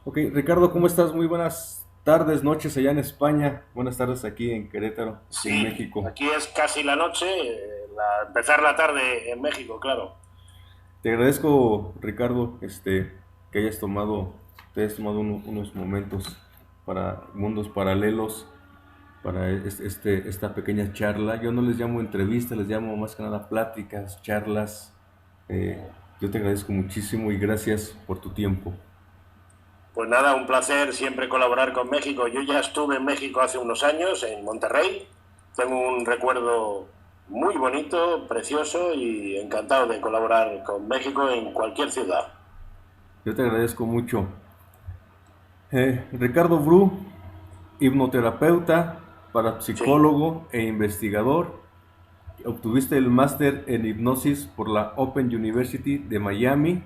Ok, Ricardo, ¿cómo estás? Muy buenas tardes, noches allá en España. Buenas tardes aquí en Querétaro, en Sí, México. aquí es casi la noche, empezar la tarde en México, claro. Te agradezco, Ricardo, que te hayas tomado unos momentos para mundos paralelos, para esta pequeña charla. Yo no les llamo entrevistas, les llamo más que nada pláticas, charlas. Eh, yo te agradezco muchísimo y gracias por tu tiempo. Pues nada, un placer siempre colaborar con México. Yo ya estuve en México hace unos años, en Monterrey. Tengo un recuerdo muy bonito, precioso y encantado de colaborar con México en cualquier ciudad. Yo te agradezco mucho. Ricardo Bru, hipnoterapeuta, Sí. parapsicólogo e investigador. Obtuviste el máster en hipnosis por la Open University de Miami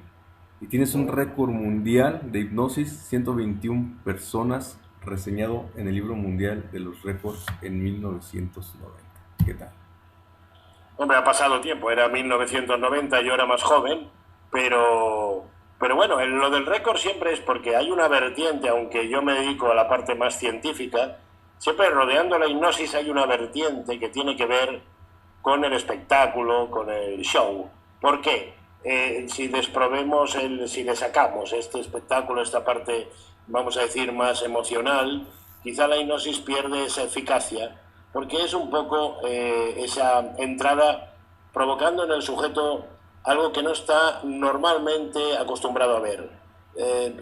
y tienes un récord mundial de hipnosis, 121 personas, reseñado en el libro mundial de los récords en 1990. ¿Qué tal? Hombre, ha pasado tiempo, era 1990, yo era más joven, pero bueno, lo del récord siempre es porque hay una vertiente, aunque yo me dedico a la parte más científica, siempre rodeando la hipnosis hay una vertiente que tiene que ver con el espectáculo, con el show. ¿Por qué? Si le sacamos este espectáculo, esta parte, vamos a decir, más emocional, quizá la hipnosis pierde esa eficacia, porque es un poco esa entrada provocando en el sujeto algo que no está normalmente acostumbrado a ver.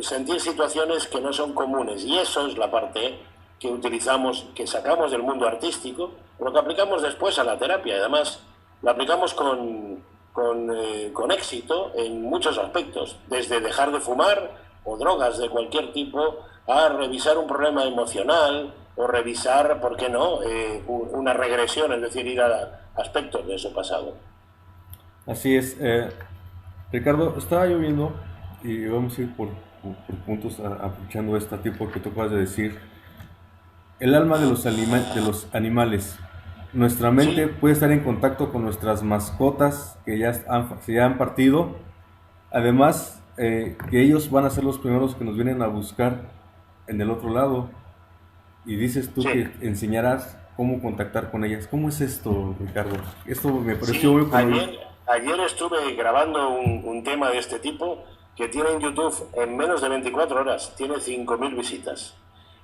Sentir situaciones que no son comunes, y eso es la parte que utilizamos, que sacamos del mundo artístico, pero que aplicamos después a la terapia. Además, la aplicamos con éxito en muchos aspectos, desde dejar de fumar o drogas de cualquier tipo, a revisar un problema emocional o revisar, ¿por qué no?, una regresión, es decir, ir a aspectos de su pasado. Así es. Ricardo, estaba lloviendo y vamos a ir por puntos aprovechando esta tipo que tú acabas de decir. El alma de los animales. Nuestra mente Sí, puede estar en contacto con nuestras mascotas que se ya han partido. Además, que ellos van a ser los primeros que nos vienen a buscar en el otro lado. Y dices tú sí. que enseñarás cómo contactar con ellas. ¿Cómo es esto, Ricardo? Esto me pareció Sí, muy conmovedor. ayer estuve grabando un tema de este tipo que tiene en YouTube en menos de 24 horas, tiene 5.000 visitas.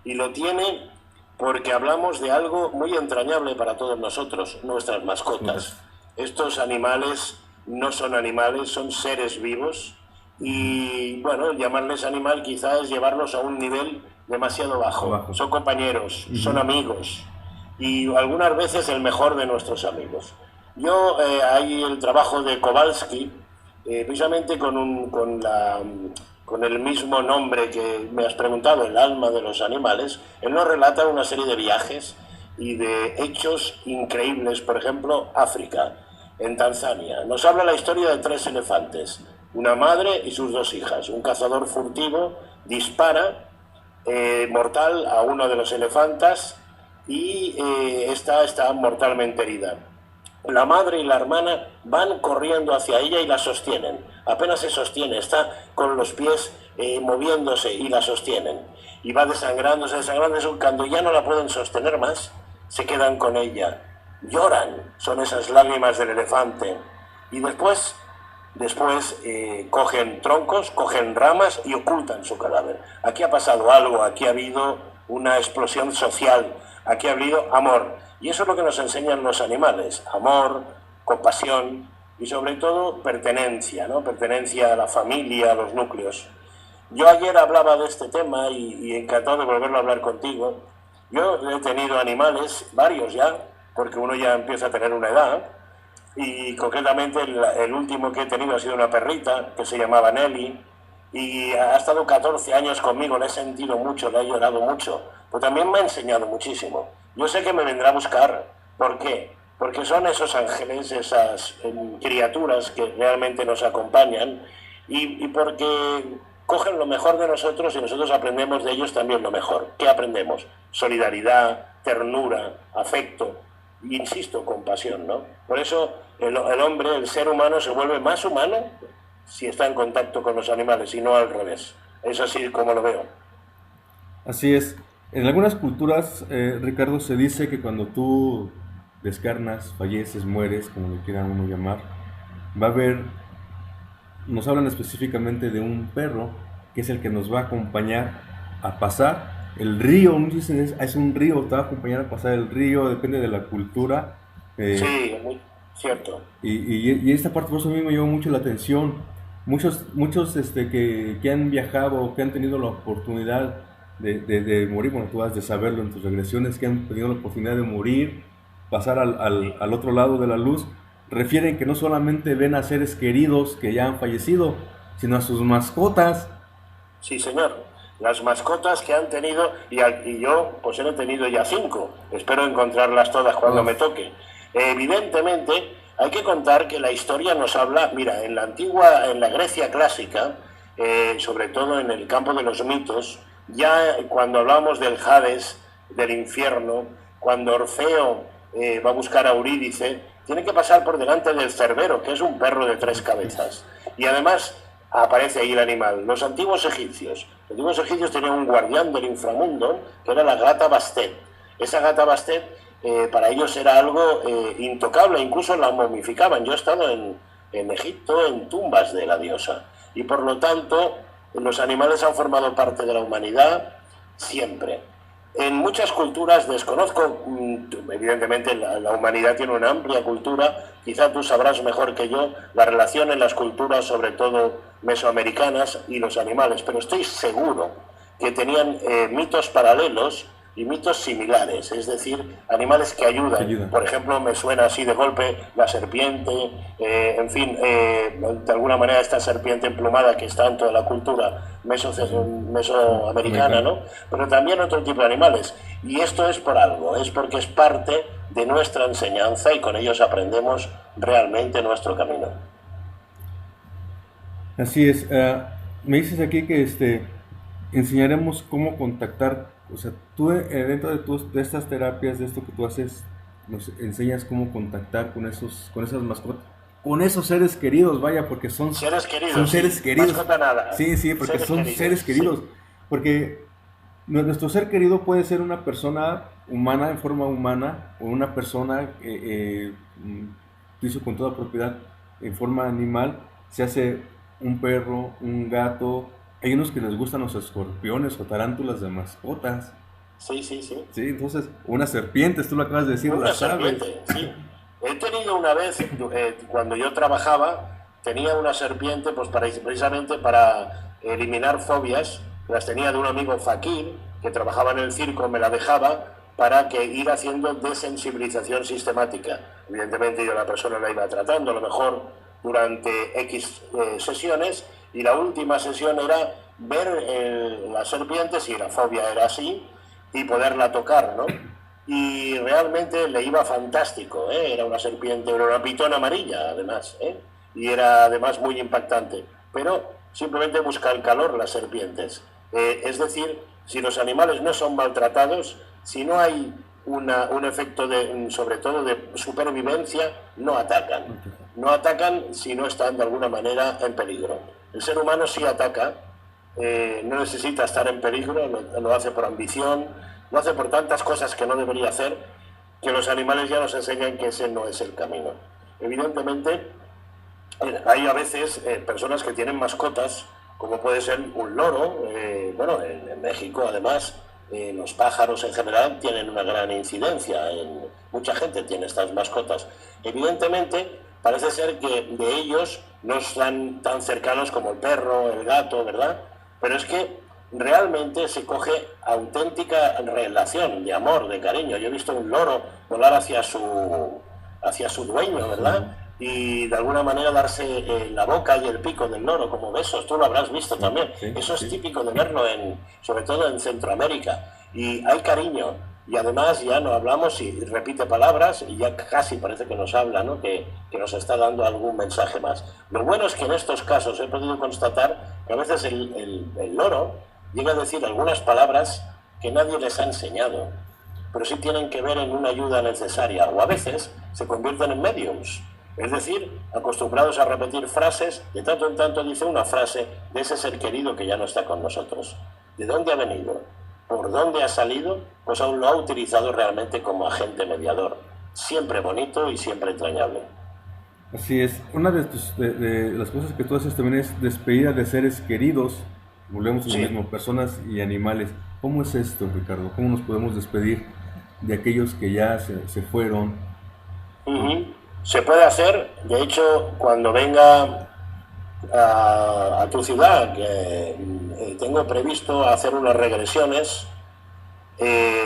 Y lo tiene porque hablamos de algo muy entrañable para todos nosotros, nuestras mascotas. Mascotas. Estos animales no son animales, son seres vivos y bueno, llamarles animal quizás es llevarlos a un nivel demasiado bajo. Abajo. Son compañeros, son Ujú. amigos y algunas veces el mejor de nuestros amigos. Yo, hay el trabajo de Kowalski, precisamente con el mismo nombre que me has preguntado, el alma de los animales. Él nos relata una serie de viajes y de hechos increíbles, por ejemplo, África, en Tanzania. Nos habla la historia de tres elefantes, una madre y sus dos hijas. Un cazador furtivo dispara mortal a uno de los elefantas y esta está mortalmente herida. La madre y la hermana van corriendo hacia ella y la sostienen. Apenas se sostiene, está con los pies moviéndose y la sostienen. Y va desangrándose, desangrándose. Cuando ya no la pueden sostener más, se quedan con ella. Lloran, son esas lágrimas del elefante. Y después cogen troncos, cogen ramas y ocultan su cadáver. Aquí ha pasado algo, aquí ha habido una explosión social, aquí ha habido amor. Y eso es lo que nos enseñan los animales, amor, compasión y sobre todo pertenencia, ¿no? Pertenencia a la familia, a los núcleos. Yo ayer hablaba de este tema y encantado de volverlo a hablar contigo. Yo he tenido animales, varios ya, porque uno ya empieza a tener una edad, y concretamente el último que he tenido ha sido una perrita que se llamaba Nelly y ha estado 14 años conmigo, le he sentido mucho, le he llorado mucho, pero también me ha enseñado muchísimo. Yo sé que me vendrá a buscar. ¿Por qué? Porque son esos ángeles, esas criaturas que realmente nos acompañan y porque cogen lo mejor de nosotros y nosotros aprendemos de ellos también lo mejor. ¿Qué aprendemos? Solidaridad, ternura, afecto, y insisto, compasión, ¿no? Por eso el hombre, el ser humano, se vuelve más humano si está en contacto con los animales y no al revés. Es así como lo veo. Así es. En algunas culturas, Ricardo, se dice que cuando tú descarnas, falleces, mueres, como lo quiera uno llamar, va a haber, nos hablan específicamente de un perro que es el que nos va a acompañar a pasar el río. Muchos dicen es un río, te va a acompañar a pasar el río, depende de la cultura. eh, Sí, muy cierto. y esta parte por eso a mí me llamó mucho la atención. Muchos que han viajado, que han tenido la oportunidad de morir, bueno, tú has de saberlo en tus regresiones, que han tenido la oportunidad de morir, pasar Sí, al otro lado de la luz, refieren que no solamente ven a seres queridos que ya han fallecido, sino a sus mascotas. sí, señor. Las mascotas que han tenido, y yo pues he tenido ya 5. Espero encontrarlas todas cuando me Uf, toque. Evidentemente, hay que contar que la historia nos habla, mira, en la Grecia clásica, sobre todo en el campo de los mitos, ya cuando hablamos del Hades, del infierno, cuando Orfeo va a buscar a Eurídice, tiene que pasar por delante del Cerbero, que es un perro de 3 cabezas. Y además aparece ahí el animal. Los antiguos egipcios tenían un guardián del inframundo, que era la gata Bastet. Esa gata Bastet para ellos era algo intocable, incluso la momificaban. Yo he estado en Egipto en tumbas de la diosa y por lo tanto los animales han formado parte de la humanidad siempre. En muchas culturas desconozco, evidentemente la humanidad tiene una amplia cultura, quizá tú sabrás mejor que yo la relación en las culturas, sobre todo mesoamericanas, y los animales, pero estoy seguro que tenían mitos paralelos y mitos similares, es decir, animales que que ayudan. ayuda. Por ejemplo, me suena así de golpe la serpiente, en fin, de alguna manera esta serpiente emplumada que está en toda la cultura mesoamericana, Americano. ¿no? Pero también otro tipo de animales. Y esto es por algo, es porque es parte de nuestra enseñanza y con ellos aprendemos realmente nuestro camino. Así es. Me dices aquí que enseñaremos cómo contactar, o sea, tú dentro de estas terapias, de esto que tú haces, nos enseñas cómo contactar con esas mascotas, con esos seres queridos, vaya, porque Seres son queridos, seres sí, queridos. mascota nada, Sí, sí, porque seres son queridos, seres sí. queridos. Porque nuestro ser querido puede ser una persona humana, en forma humana, o una persona, dicho con toda propiedad, en forma animal, se hace un perro, un gato. Hay unos que les gustan los escorpiones o tarántulas de mascotas. Sí, sí, sí. Sí, entonces, unas serpientes, tú lo acabas de decir, Una las aves. serpiente, sí. He tenido una vez, cuando yo trabajaba, tenía una serpiente pues precisamente para eliminar fobias. Las tenía de un amigo fakir que trabajaba en el circo, me la dejaba para que ir haciendo desensibilización sistemática. Evidentemente yo a la persona la iba tratando, a lo mejor durante X sesiones, y la última sesión era ver la serpiente, si la fobia era así, y poderla tocar, ¿no? Y realmente le iba fantástico, ¿eh? Era una serpiente, era una pitón amarilla además, ¿eh? Y era además muy impactante, pero simplemente busca el calor las serpientes. Es decir, si los animales no son maltratados, si no hay un efecto sobre todo de supervivencia, no atacan. No atacan si no están de alguna manera en peligro. El ser humano sí ataca, no necesita estar en peligro, lo hace por ambición, lo hace por tantas cosas que no debería hacer, que los animales ya nos enseñan que ese no es el camino. Evidentemente, hay a veces personas que tienen mascotas, como puede ser un loro, bueno, en México además, los pájaros en general tienen una gran incidencia, mucha gente tiene estas mascotas. Evidentemente, parece ser que de ellos no están tan cercanos como el perro, el gato, ¿verdad? Pero es que realmente se coge auténtica relación de amor, de cariño. Yo he visto un loro volar hacia su dueño, ¿verdad? Y de alguna manera darse la boca y el pico del loro como besos. Tú lo habrás visto Sí, también. sí, Eso es sí. típico de verlo sobre todo en Centroamérica. Y hay cariño. Y además ya no hablamos y repite palabras y ya casi parece que nos habla, ¿no? Que nos está dando algún mensaje más. Lo bueno es que en estos casos he podido constatar que a veces el loro llega a decir algunas palabras que nadie les ha enseñado, pero sí tienen que ver en una ayuda necesaria, o a veces se convierten en mediums, es decir, acostumbrados a repetir frases, de tanto en tanto dice una frase de ese ser querido que ya no está con nosotros. ¿De dónde ha venido? por dónde ha salido, pues aún lo ha utilizado realmente como agente mediador. Siempre bonito y siempre entrañable. Así es. Una de las cosas que tú haces también es despedida de seres queridos. Volvemos a lo Sí. mismo, personas y animales. ¿Cómo es esto, Ricardo? ¿Cómo nos podemos despedir de aquellos que ya se fueron? Ujú. Se puede hacer, de hecho, cuando venga a tu ciudad, que tengo previsto hacer unas regresiones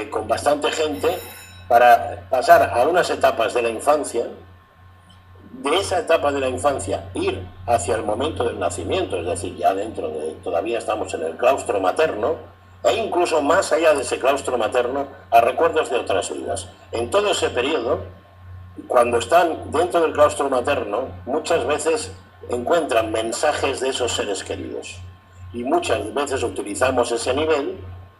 con bastante gente para pasar a unas etapas de la infancia, de esa etapa de la infancia ir hacia el momento del nacimiento, es decir, ya dentro de, todavía estamos en el claustro materno, e incluso más allá de ese claustro materno, a recuerdos de otras vidas. En todo ese periodo, cuando están dentro del claustro materno, muchas veces encuentran mensajes de esos seres queridos. Y muchas veces utilizamos ese nivel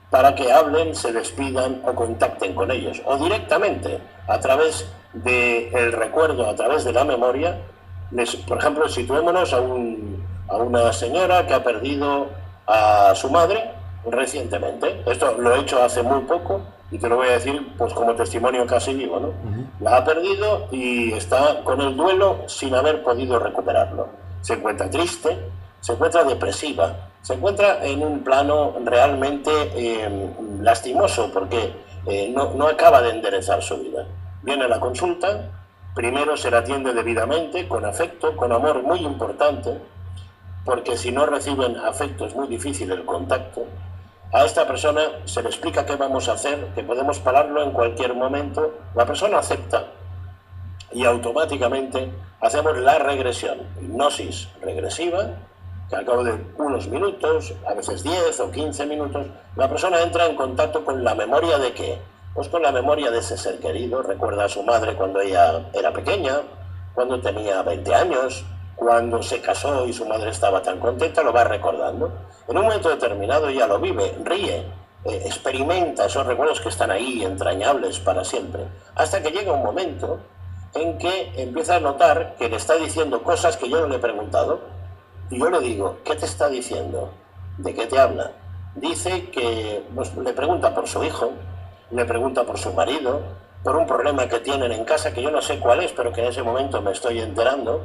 para que hablen, se despidan o contacten con ellos. O directamente, a través del recuerdo, a través de la memoria. Por ejemplo, situémonos a una señora que ha perdido a su madre recientemente. Esto lo he hecho hace muy poco y te lo voy a decir pues como testimonio casi vivo, ¿no? La ha perdido y está con el duelo sin haber podido recuperarlo. Se encuentra triste, se encuentra depresiva, se encuentra en un plano realmente lastimoso porque no acaba de enderezar su vida. Viene a la consulta, primero se la atiende debidamente, con afecto, con amor muy importante, porque si no reciben afecto es muy difícil el contacto. A esta persona se le explica qué vamos a hacer, que podemos pararlo en cualquier momento. La persona acepta y automáticamente hacemos la regresión, hipnosis regresiva, que al cabo de unos minutos, a veces 10 o 15 minutos, la persona entra en contacto con la memoria de ¿qué? Pues con la memoria de ese ser querido. Recuerda a su madre cuando ella era pequeña, cuando tenía 20 años, cuando se casó y su madre estaba tan contenta, lo va recordando. En un momento determinado ella lo vive, ríe, experimenta esos recuerdos que están ahí, entrañables para siempre, hasta que llega un momento en que empieza a notar que le está diciendo cosas que yo no le he preguntado, y yo le digo, ¿qué te está diciendo? ¿De qué te habla? Dice que pues, le pregunta por su hijo, le pregunta por su marido, por un problema que tienen en casa que yo no sé cuál es, pero que en ese momento me estoy enterando,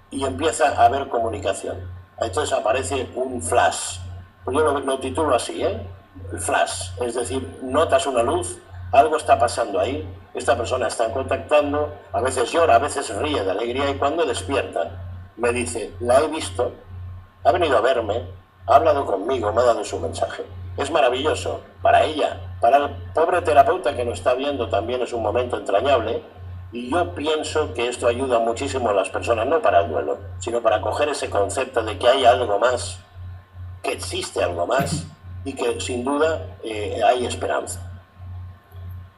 y empieza a haber comunicación. Entonces aparece un flash. Pues yo lo titulo así, el flash. Es decir, notas una luz, algo está pasando ahí, esta persona está contactando, a veces llora, a veces ríe de alegría, y cuando despierta me dice, la he visto, ha venido a verme, ha hablado conmigo, me ha dado su mensaje. Es maravilloso para ella, para el pobre terapeuta que lo está viendo también es un momento entrañable. Y yo pienso que esto ayuda muchísimo a las personas, no para el duelo, sino para coger ese concepto de que hay algo más, que existe algo más y que sin duda hay esperanza.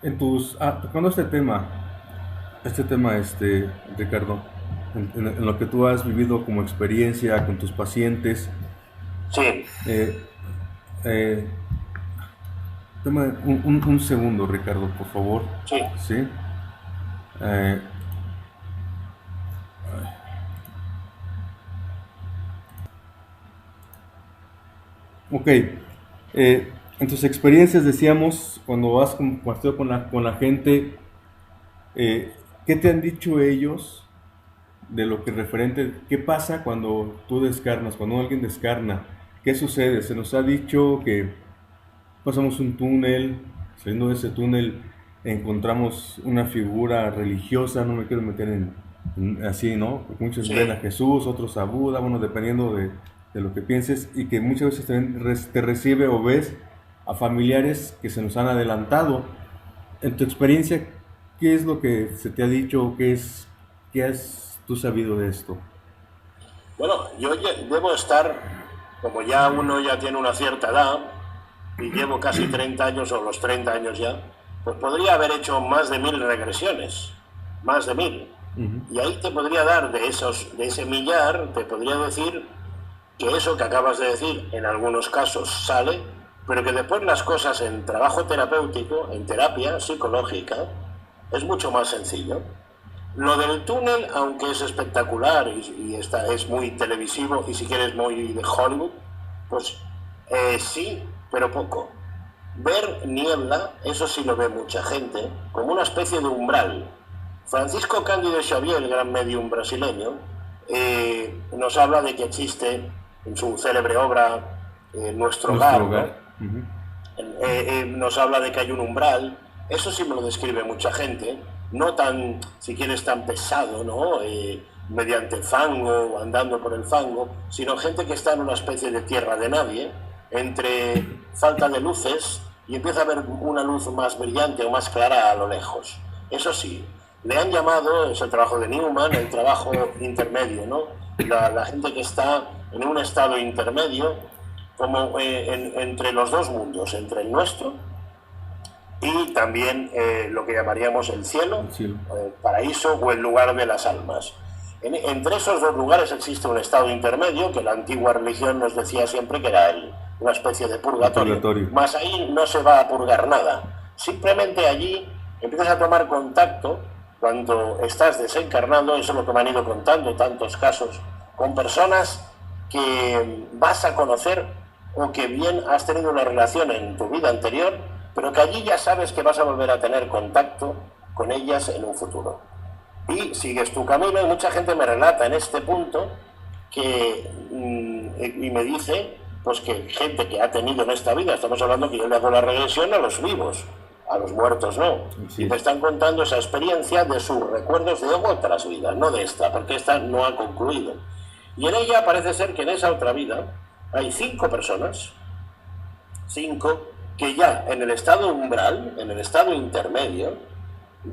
Tocando Ricardo, en lo que tú has vivido como experiencia con tus pacientes, Sí. Toma un segundo, Ricardo, por favor. Sí. ¿Sí? Eh, ok. En tus experiencias decíamos, cuando vas compartido con la gente, ¿qué te han dicho ellos de lo que referente, qué pasa cuando tú descarnas, cuando alguien descarna? ¿Qué sucede? Se nos ha dicho que pasamos un túnel, saliendo de ese túnel encontramos una figura religiosa, no me quiero meter en así, ¿no? Porque muchos Sí. ven a Jesús, otros a Buda, bueno, dependiendo de lo que pienses, y que muchas veces también te recibe o ves a familiares que se nos han adelantado. En tu experiencia, ¿qué es lo que se te ha dicho? ¿Qué has tú sabido de esto? Bueno, yo debo estar, como ya uno ya tiene una cierta edad, y llevo casi 30 años o los 30 años ya, pues podría haber hecho más de 1000 regresiones, más de 1000. Y ahí te podría dar de ese millar, te podría decir que eso que acabas de decir en algunos casos sale, pero que después las cosas en trabajo terapéutico, en terapia psicológica, es mucho más sencillo. Lo del túnel, aunque es espectacular y es muy televisivo y si quieres muy de Hollywood, pues sí, pero poco. ver niebla, eso sí lo ve mucha gente, como una especie de umbral. Francisco Cândido Xavier, el gran médium brasileño, nos habla de que existe en su célebre obra Nuestro Hogar, ¿no? Uh-huh. Nos habla de que hay un umbral. Eso sí me lo describe mucha gente, no tan, si quieres, tan pesado, ¿no? Mediante fango, andando por el fango, sino gente que está en una especie de tierra de nadie, entre falta de luces, y empieza a ver una luz más brillante o más clara a lo lejos. Eso sí, le han llamado, es el trabajo de Newman, el trabajo intermedio, ¿no? La gente que está en un estado intermedio, como entre los dos mundos, entre el nuestro y también lo que llamaríamos el cielo, el paraíso o el lugar de las almas. Entre esos dos lugares existe un estado intermedio que la antigua religión nos decía siempre que era una especie de purgatorio. Más ahí no se va a purgar nada. Simplemente allí empiezas a tomar contacto cuando estás desencarnando, eso es lo que me han ido contando tantos casos, con personas que vas a conocer o que bien has tenido una relación en tu vida anterior, pero que allí ya sabes que vas a volver a tener contacto con ellas en un futuro. Y sigues tu camino, y mucha gente me relata en este punto que, y me dice, pues que gente que ha tenido en esta vida, estamos hablando que yo le hago la regresión a los vivos, a los muertos no, sí. Y te están contando esa experiencia de sus recuerdos de otras vidas, no de esta, porque esta no ha concluido. Y en ella parece ser que en esa otra vida hay 5 personas, 5, que ya en el estado umbral, en el estado intermedio,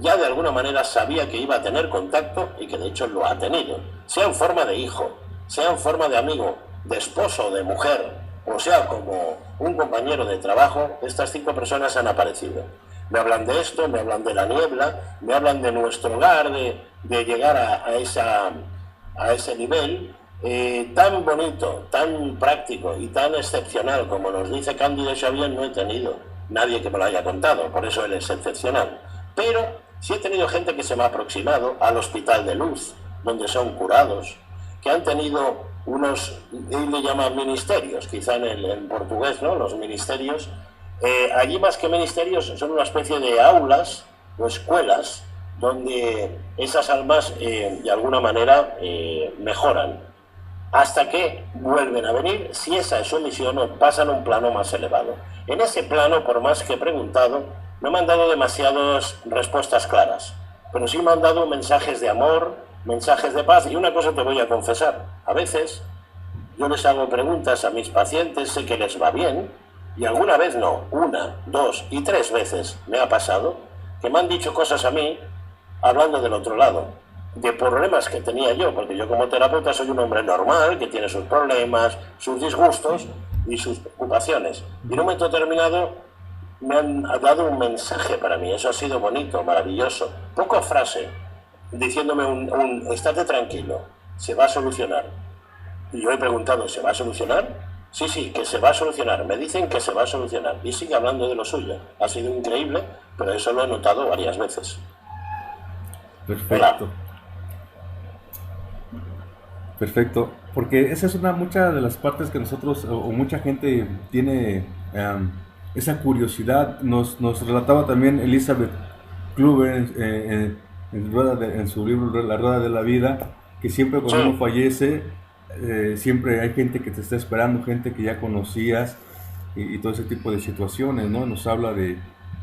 ya de alguna manera sabía que iba a tener contacto y que de hecho lo ha tenido, sea en forma de hijo, sea en forma de amigo, de esposo, de mujer, o sea como un compañero de trabajo. Estas 5 personas han aparecido. Me hablan de esto, me hablan de la niebla, me hablan de nuestro hogar, de llegar a ese nivel tan bonito, tan práctico y tan excepcional como nos dice Cândido Xavier. No he tenido nadie que me lo haya contado, por eso él es excepcional. Pero sí he tenido gente que se me ha aproximado al Hospital de Luz, donde son curados, que han tenido unos, él le llama ministerios, quizá en portugués, ¿no? Los ministerios. Allí más que ministerios son una especie de aulas o escuelas donde esas almas de alguna manera mejoran, hasta que vuelven a venir, si esa es su misión, o pasan a un plano más elevado. En ese plano, por más que he preguntado, no me han dado demasiadas respuestas claras, pero sí me han dado mensajes de amor, mensajes de paz. Y una cosa te voy a confesar, a veces yo les hago preguntas a mis pacientes, sé que les va bien, y alguna vez no, 1, 2 y 3 veces me ha pasado que me han dicho cosas a mí, hablando del otro lado, de problemas que tenía yo, porque yo como terapeuta soy un hombre normal, que tiene sus problemas, sus disgustos y sus preocupaciones. Y en un momento determinado me han dado un mensaje para mí, eso ha sido bonito, maravilloso. Poca frase, diciéndome estate tranquilo, se va a solucionar. Y yo he preguntado, ¿se va a solucionar? Sí, que se va a solucionar, me dicen que se va a solucionar, y sigue hablando de lo suyo. Ha sido increíble, pero eso lo he notado varias veces. Perfecto. Hola. Perfecto, porque esa es mucha de las partes que nosotros, o mucha gente tiene esa curiosidad. Nos relataba también Elizabeth Kluber en su libro La Rueda de la Vida, que siempre cuando uno fallece, siempre hay gente que te está esperando, gente que ya conocías, y todo ese tipo de situaciones, ¿no?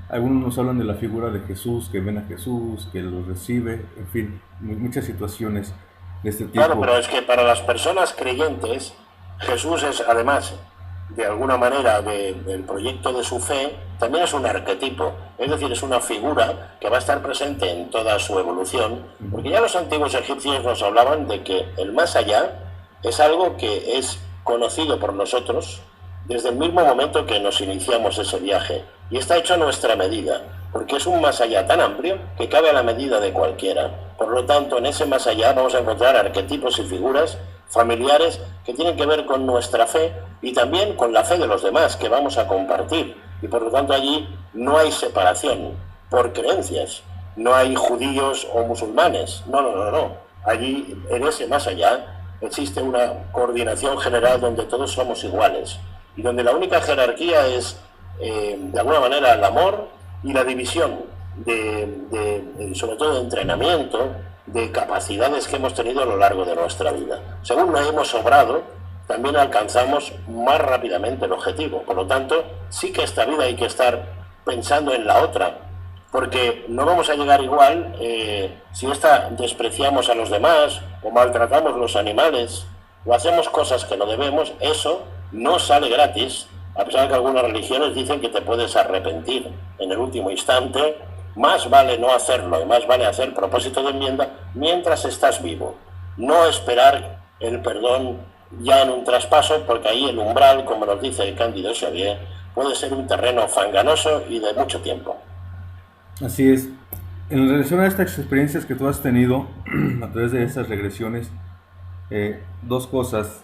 Algunos nos hablan de la figura de Jesús, que ven a Jesús, que lo recibe, en fin, muchas situaciones de este tipo. Claro, pero es que para las personas creyentes, Jesús es, además, de alguna manera, del proyecto de su fe, también es un arquetipo, es decir, es una figura que va a estar presente en toda su evolución, porque ya los antiguos egipcios nos hablaban de que el más allá es algo que es conocido por nosotros desde el mismo momento que nos iniciamos ese viaje, y está hecho a nuestra medida, porque es un más allá tan amplio que cabe a la medida de cualquiera. Por lo tanto, en ese más allá vamos a encontrar arquetipos y figuras familiares que tienen que ver con nuestra fe y también con la fe de los demás que vamos a compartir, y por lo tanto allí no hay separación por creencias, no hay judíos o musulmanes, no. Allí, en ese más allá, existe una coordinación general donde todos somos iguales y donde la única jerarquía es de alguna manera el amor y la división sobre todo de entrenamiento, de capacidades que hemos tenido a lo largo de nuestra vida. Según no hemos obrado, también alcanzamos más rápidamente el objetivo. Por lo tanto, sí que esta vida hay que estar pensando en la otra, porque no vamos a llegar igual si esta despreciamos a los demás o maltratamos los animales o hacemos cosas que no debemos. Eso no sale gratis, a pesar de que algunas religiones dicen que te puedes arrepentir en el último instante. Más vale no hacerlo y más vale hacer propósito de enmienda mientras estás vivo. No esperar el perdón ya en un traspaso, porque ahí el umbral, como nos dice Cándido Xavier, puede ser un terreno fanganoso y de mucho tiempo. Así es. En relación a estas experiencias que tú has tenido a través de estas regresiones, dos cosas.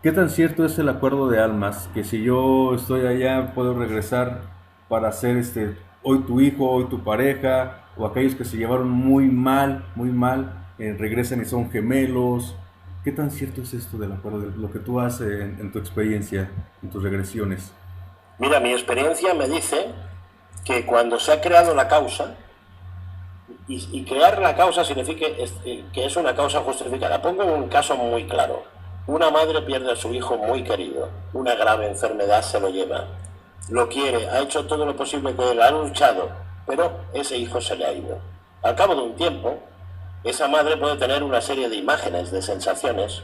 ¿Qué tan cierto es el acuerdo de almas? Que si yo estoy allá puedo regresar para ser hoy tu hijo, hoy tu pareja, o aquellos que se llevaron muy mal, regresan y son gemelos. ¿Qué tan cierto es esto del acuerdo, de lo que tú haces en tu experiencia, en tus regresiones? Mira, mi experiencia me dice que cuando se ha creado la causa, y crear la causa significa que es una causa justificada. Pongo un caso muy claro. Una madre pierde a su hijo muy querido, una grave enfermedad se lo lleva, lo quiere, ha hecho todo lo posible que él ha luchado, pero ese hijo se le ha ido. Al cabo de un tiempo, esa madre puede tener una serie de imágenes, de sensaciones,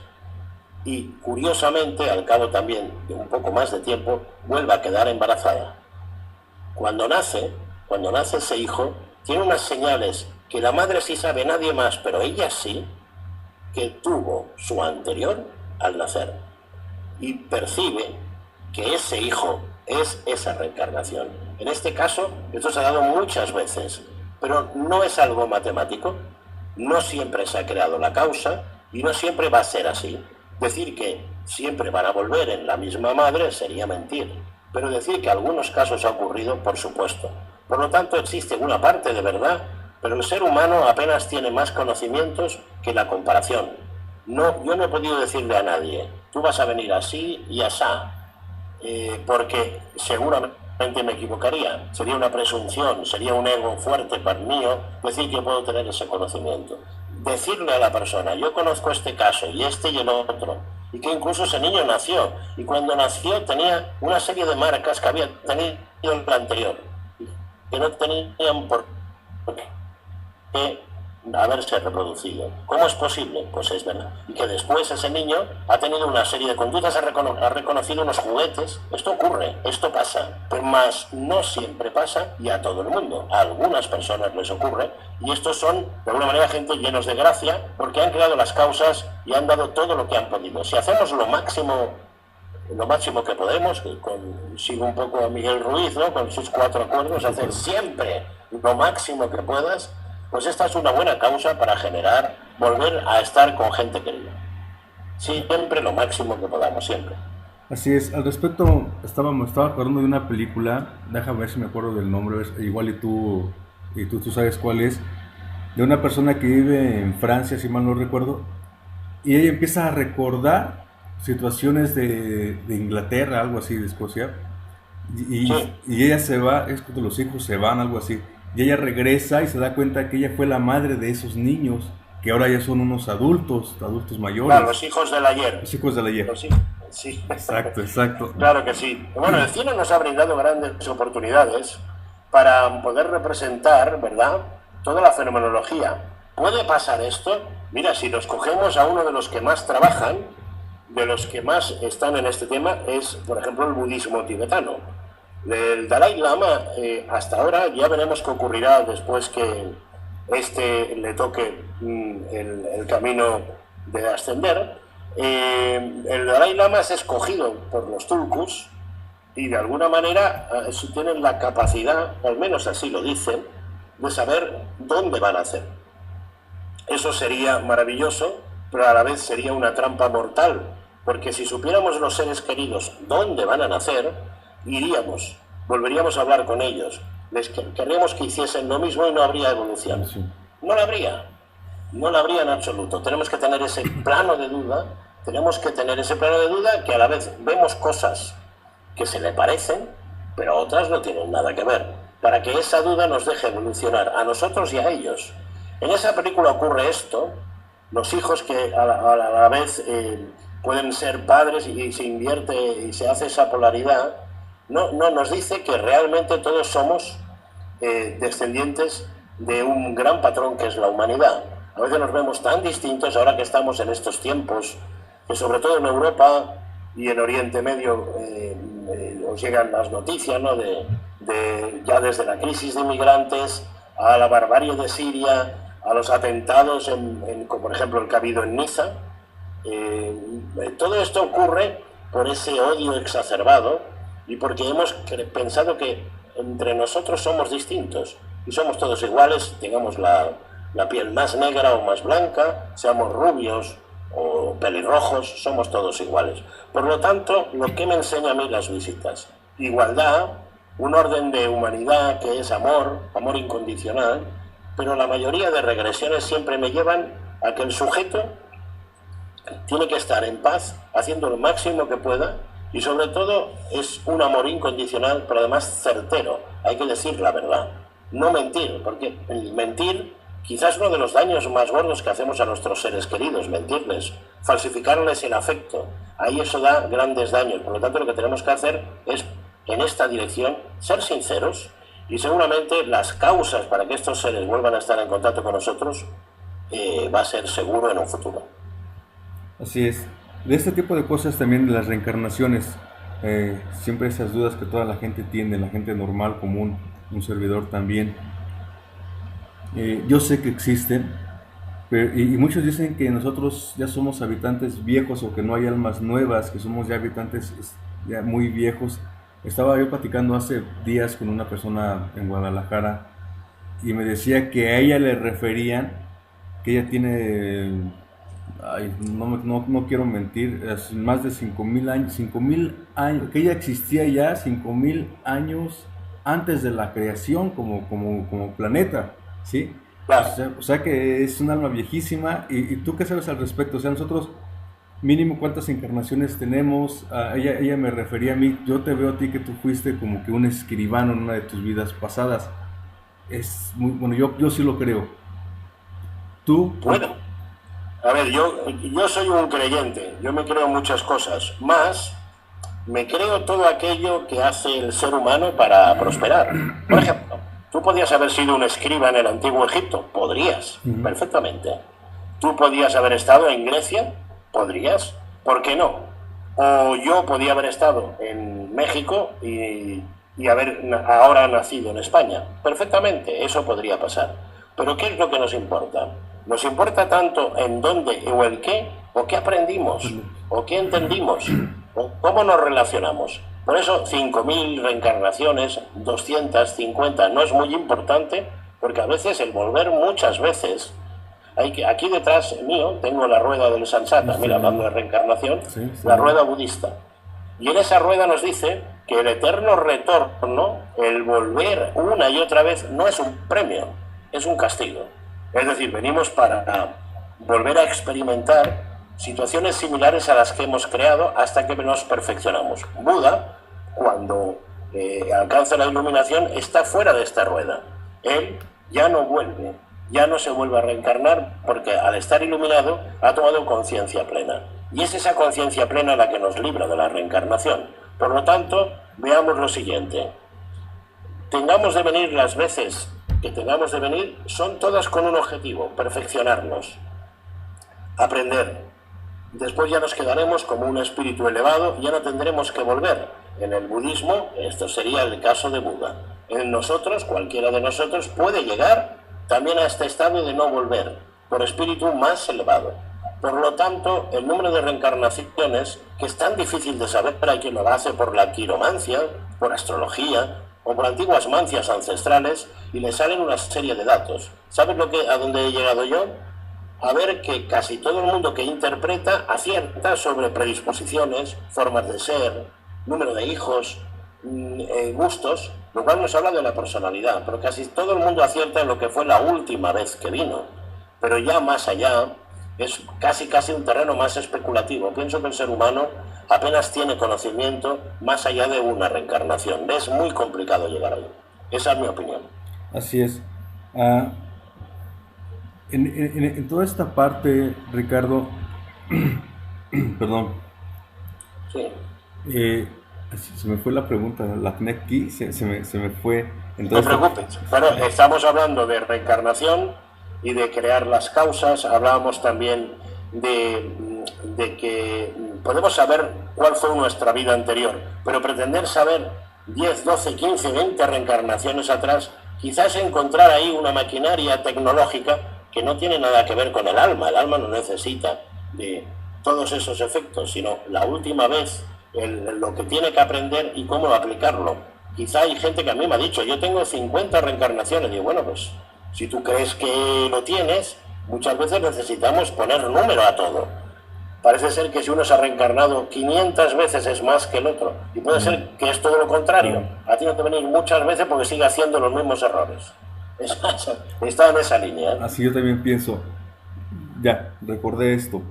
y curiosamente, al cabo también de un poco más de tiempo, vuelve a quedar embarazada. Cuando nace ese hijo, tiene unas señales que la madre sí sabe, nadie más, pero ella sí, que tuvo su anterior al nacer, y percibe que ese hijo es esa reencarnación. En este caso, esto se ha dado muchas veces, pero no es algo matemático, no siempre se ha creado la causa y no siempre va a ser así. Decir que siempre van a volver en la misma madre sería mentir, pero decir que algunos casos ha ocurrido, por supuesto. Por lo tanto, existe una parte de verdad, pero el ser humano apenas tiene más conocimientos que la comparación. No, yo no he podido decirle a nadie, tú vas a venir así y asá, porque seguramente me equivocaría. Sería una presunción, sería un ego fuerte para el mío decir que puedo tener ese conocimiento. Decirle a la persona, yo conozco este caso y este y el otro, y que incluso ese niño nació, y cuando nació tenía una serie de marcas que había tenido en el anterior, que no tenían por qué haberse reproducido. ¿Cómo es posible? Pues es verdad. Y que después ese niño ha tenido una serie de conductas, ha reconocido unos juguetes. Esto ocurre, esto pasa, pero más no siempre pasa, y a todo el mundo. A algunas personas les ocurre, y estos son, de alguna manera, gente llenos de gracia, porque han creado las causas y han dado todo lo que han podido. Si hacemos lo máximo que podemos, sigo un poco a Miguel Ruiz, ¿no?, con sus 4 acuerdos, hacer siempre lo máximo que puedas, pues esta es una buena causa para volver a estar con gente querida. Siempre lo máximo que podamos, siempre. Así es. Al respecto, estaba acordando de una película, déjame ver si me acuerdo del nombre, igual y tú sabes cuál es, de una persona que vive en Francia, si mal no recuerdo, y ella empieza a recordar situaciones de Inglaterra, algo así, de Escocia, y ella se va, es cuando los hijos se van, algo así, y ella regresa y se da cuenta que ella fue la madre de esos niños, que ahora ya son unos adultos mayores. Claro, los hijos del ayer. Los hijos del ayer. Sí. Exacto. Claro que sí. Bueno, el cielo nos ha brindado grandes oportunidades para poder representar, ¿verdad?, toda la fenomenología. ¿Puede pasar esto? Mira, si nos cogemos a uno de los que más trabajan, de los que más están en este tema, es, por ejemplo, el budismo tibetano. El Dalai Lama, hasta ahora, ya veremos qué ocurrirá después que le toque el camino de ascender. El Dalai Lama es escogido por los tulkus y de alguna manera tienen la capacidad, al menos así lo dicen, de saber dónde van a nacer. Eso sería maravilloso, pero a la vez sería una trampa mortal, porque si supiéramos los seres queridos dónde van a nacer, iríamos, volveríamos a hablar con ellos, querríamos que hiciesen lo mismo y no habría evolución. Sí. No la habría en absoluto. Tenemos que tener ese plano de duda, que a la vez vemos cosas que se le parecen, pero otras no tienen nada que ver, para que esa duda nos deje evolucionar a nosotros y a ellos. En esa película ocurre esto, los hijos que a la vez pueden ser padres y se invierte y se hace esa polaridad, no nos dice que realmente todos somos descendientes de un gran patrón que es la humanidad. A veces nos vemos tan distintos ahora que estamos en estos tiempos, que sobre todo en Europa y en Oriente Medio os llegan las noticias, ¿no? Ya desde la crisis de inmigrantes a la barbarie de Siria, a los atentados, como por ejemplo el que ha habido en Niza. Todo esto ocurre por ese odio exacerbado y porque hemos pensado que entre nosotros somos distintos y somos todos iguales, tengamos la piel más negra o más blanca, seamos rubios o pelirrojos, somos todos iguales. Por lo tanto, lo que me enseña a mí las visitas: igualdad, un orden de humanidad que es amor, amor incondicional, pero la mayoría de regresiones siempre me llevan a que el sujeto tiene que estar en paz, haciendo lo máximo que pueda, y sobre todo es un amor incondicional, pero además certero. Hay que decir la verdad, no mentir, porque el mentir quizás uno de los daños más gordos que hacemos a nuestros seres queridos, mentirles, falsificarles el afecto. Ahí eso da grandes daños. Por lo tanto, lo que tenemos que hacer es, en esta dirección, ser sinceros, y seguramente las causas para que estos seres vuelvan a estar en contacto con nosotros va a ser seguro en un futuro. Así es. De este tipo de cosas también, de las reencarnaciones, siempre esas dudas que toda la gente tiene, la gente normal, común, un servidor también. Yo sé que existen, y muchos dicen que nosotros ya somos habitantes viejos o que no hay almas nuevas, que somos ya habitantes ya muy viejos. Estaba yo platicando hace días con una persona en Guadalajara y me decía que a ella le referían que ella tiene, no quiero mentir, más de 5,000 años, 5,000 años, que ella existía ya 5,000 años antes de la creación como planeta, ¿sí? Claro. O sea que es un alma viejísima. ¿Y tú qué sabes al respecto? O sea, nosotros mínimo cuántas encarnaciones tenemos. Ella me refería a mí, yo te veo a ti que tú fuiste como que un escribano en una de tus vidas pasadas. Es muy bueno, yo sí lo creo. ¿Tú? Bueno, a ver, yo soy un creyente, yo me creo muchas cosas, más me creo todo aquello que hace el ser humano para prosperar. Por ejemplo, tú podías haber sido un escriba en el antiguo Egipto, podrías, perfectamente. Tú podías haber estado en Grecia, podrías, ¿por qué no? O yo podía haber estado en México y haber ahora nacido en España, perfectamente, eso podría pasar. Pero ¿qué es lo que nos importa? Nos importa tanto en dónde o el qué, o qué aprendimos, o qué entendimos, o cómo nos relacionamos. Por eso 5,000 reencarnaciones, 250, no es muy importante, porque a veces el volver muchas veces, aquí detrás mío tengo la rueda del Sansata, mira, hablando de reencarnación, la rueda budista. Y en esa rueda nos dice que el eterno retorno, el volver una y otra vez, no es un premio, es un castigo. Es decir, venimos para volver a experimentar situaciones similares a las que hemos creado hasta que nos perfeccionamos. Buda, cuando alcanza la iluminación, está fuera de esta rueda. Él ya no vuelve, ya no se vuelve a reencarnar, porque al estar iluminado ha tomado conciencia plena. Y es esa conciencia plena la que nos libra de la reencarnación. Por lo tanto, veamos lo siguiente. Tengamos de venir las veces que tengamos de venir, son todas con un objetivo: perfeccionarnos, aprender. Después ya nos quedaremos como un espíritu elevado, ya no tendremos que volver. En el budismo, esto sería el caso de Buda. En nosotros, cualquiera de nosotros puede llegar también a este estado de no volver, por espíritu más elevado. Por lo tanto, el número de reencarnaciones, que es tan difícil de saber, hay quien lo hace por la quiromancia, por astrología, o por antiguas mancias ancestrales, y le salen una serie de datos. ¿Sabes a dónde he llegado yo? A ver que casi todo el mundo que interpreta acierta sobre predisposiciones, formas de ser, número de hijos, gustos, lo cual nos habla de la personalidad, pero casi todo el mundo acierta en lo que fue la última vez que vino. Pero ya más allá, es casi un terreno más especulativo. Pienso que el ser humano apenas tiene conocimiento más allá de una reencarnación. Es muy complicado llegar ahí. Esa es mi opinión. Así es. Ah, en toda esta parte, Ricardo, perdón, Sí. eh, se me fue la pregunta, la tenía aquí, se me fue. No te preocupes. Bueno, estamos hablando de reencarnación y de crear las causas. Hablábamos también de que podemos saber cuál fue nuestra vida anterior, pero pretender saber 10, 12, 15, 20 reencarnaciones atrás, quizás encontrar ahí una maquinaria tecnológica que no tiene nada que ver con el alma. El alma no necesita de todos esos efectos, sino la última vez, lo que tiene que aprender y cómo aplicarlo. Quizá hay gente que a mí me ha dicho, yo tengo 50 reencarnaciones. Digo, bueno, pues si tú crees que lo tienes, muchas veces necesitamos poner número a todo. Parece ser que si uno se ha reencarnado 500 veces es más que el otro. Y puede ser que es todo lo contrario. A ti no te venir muchas veces porque sigue haciendo los mismos errores. Está en esa línea, ¿eh? Así yo también pienso. Ya, recordé esto.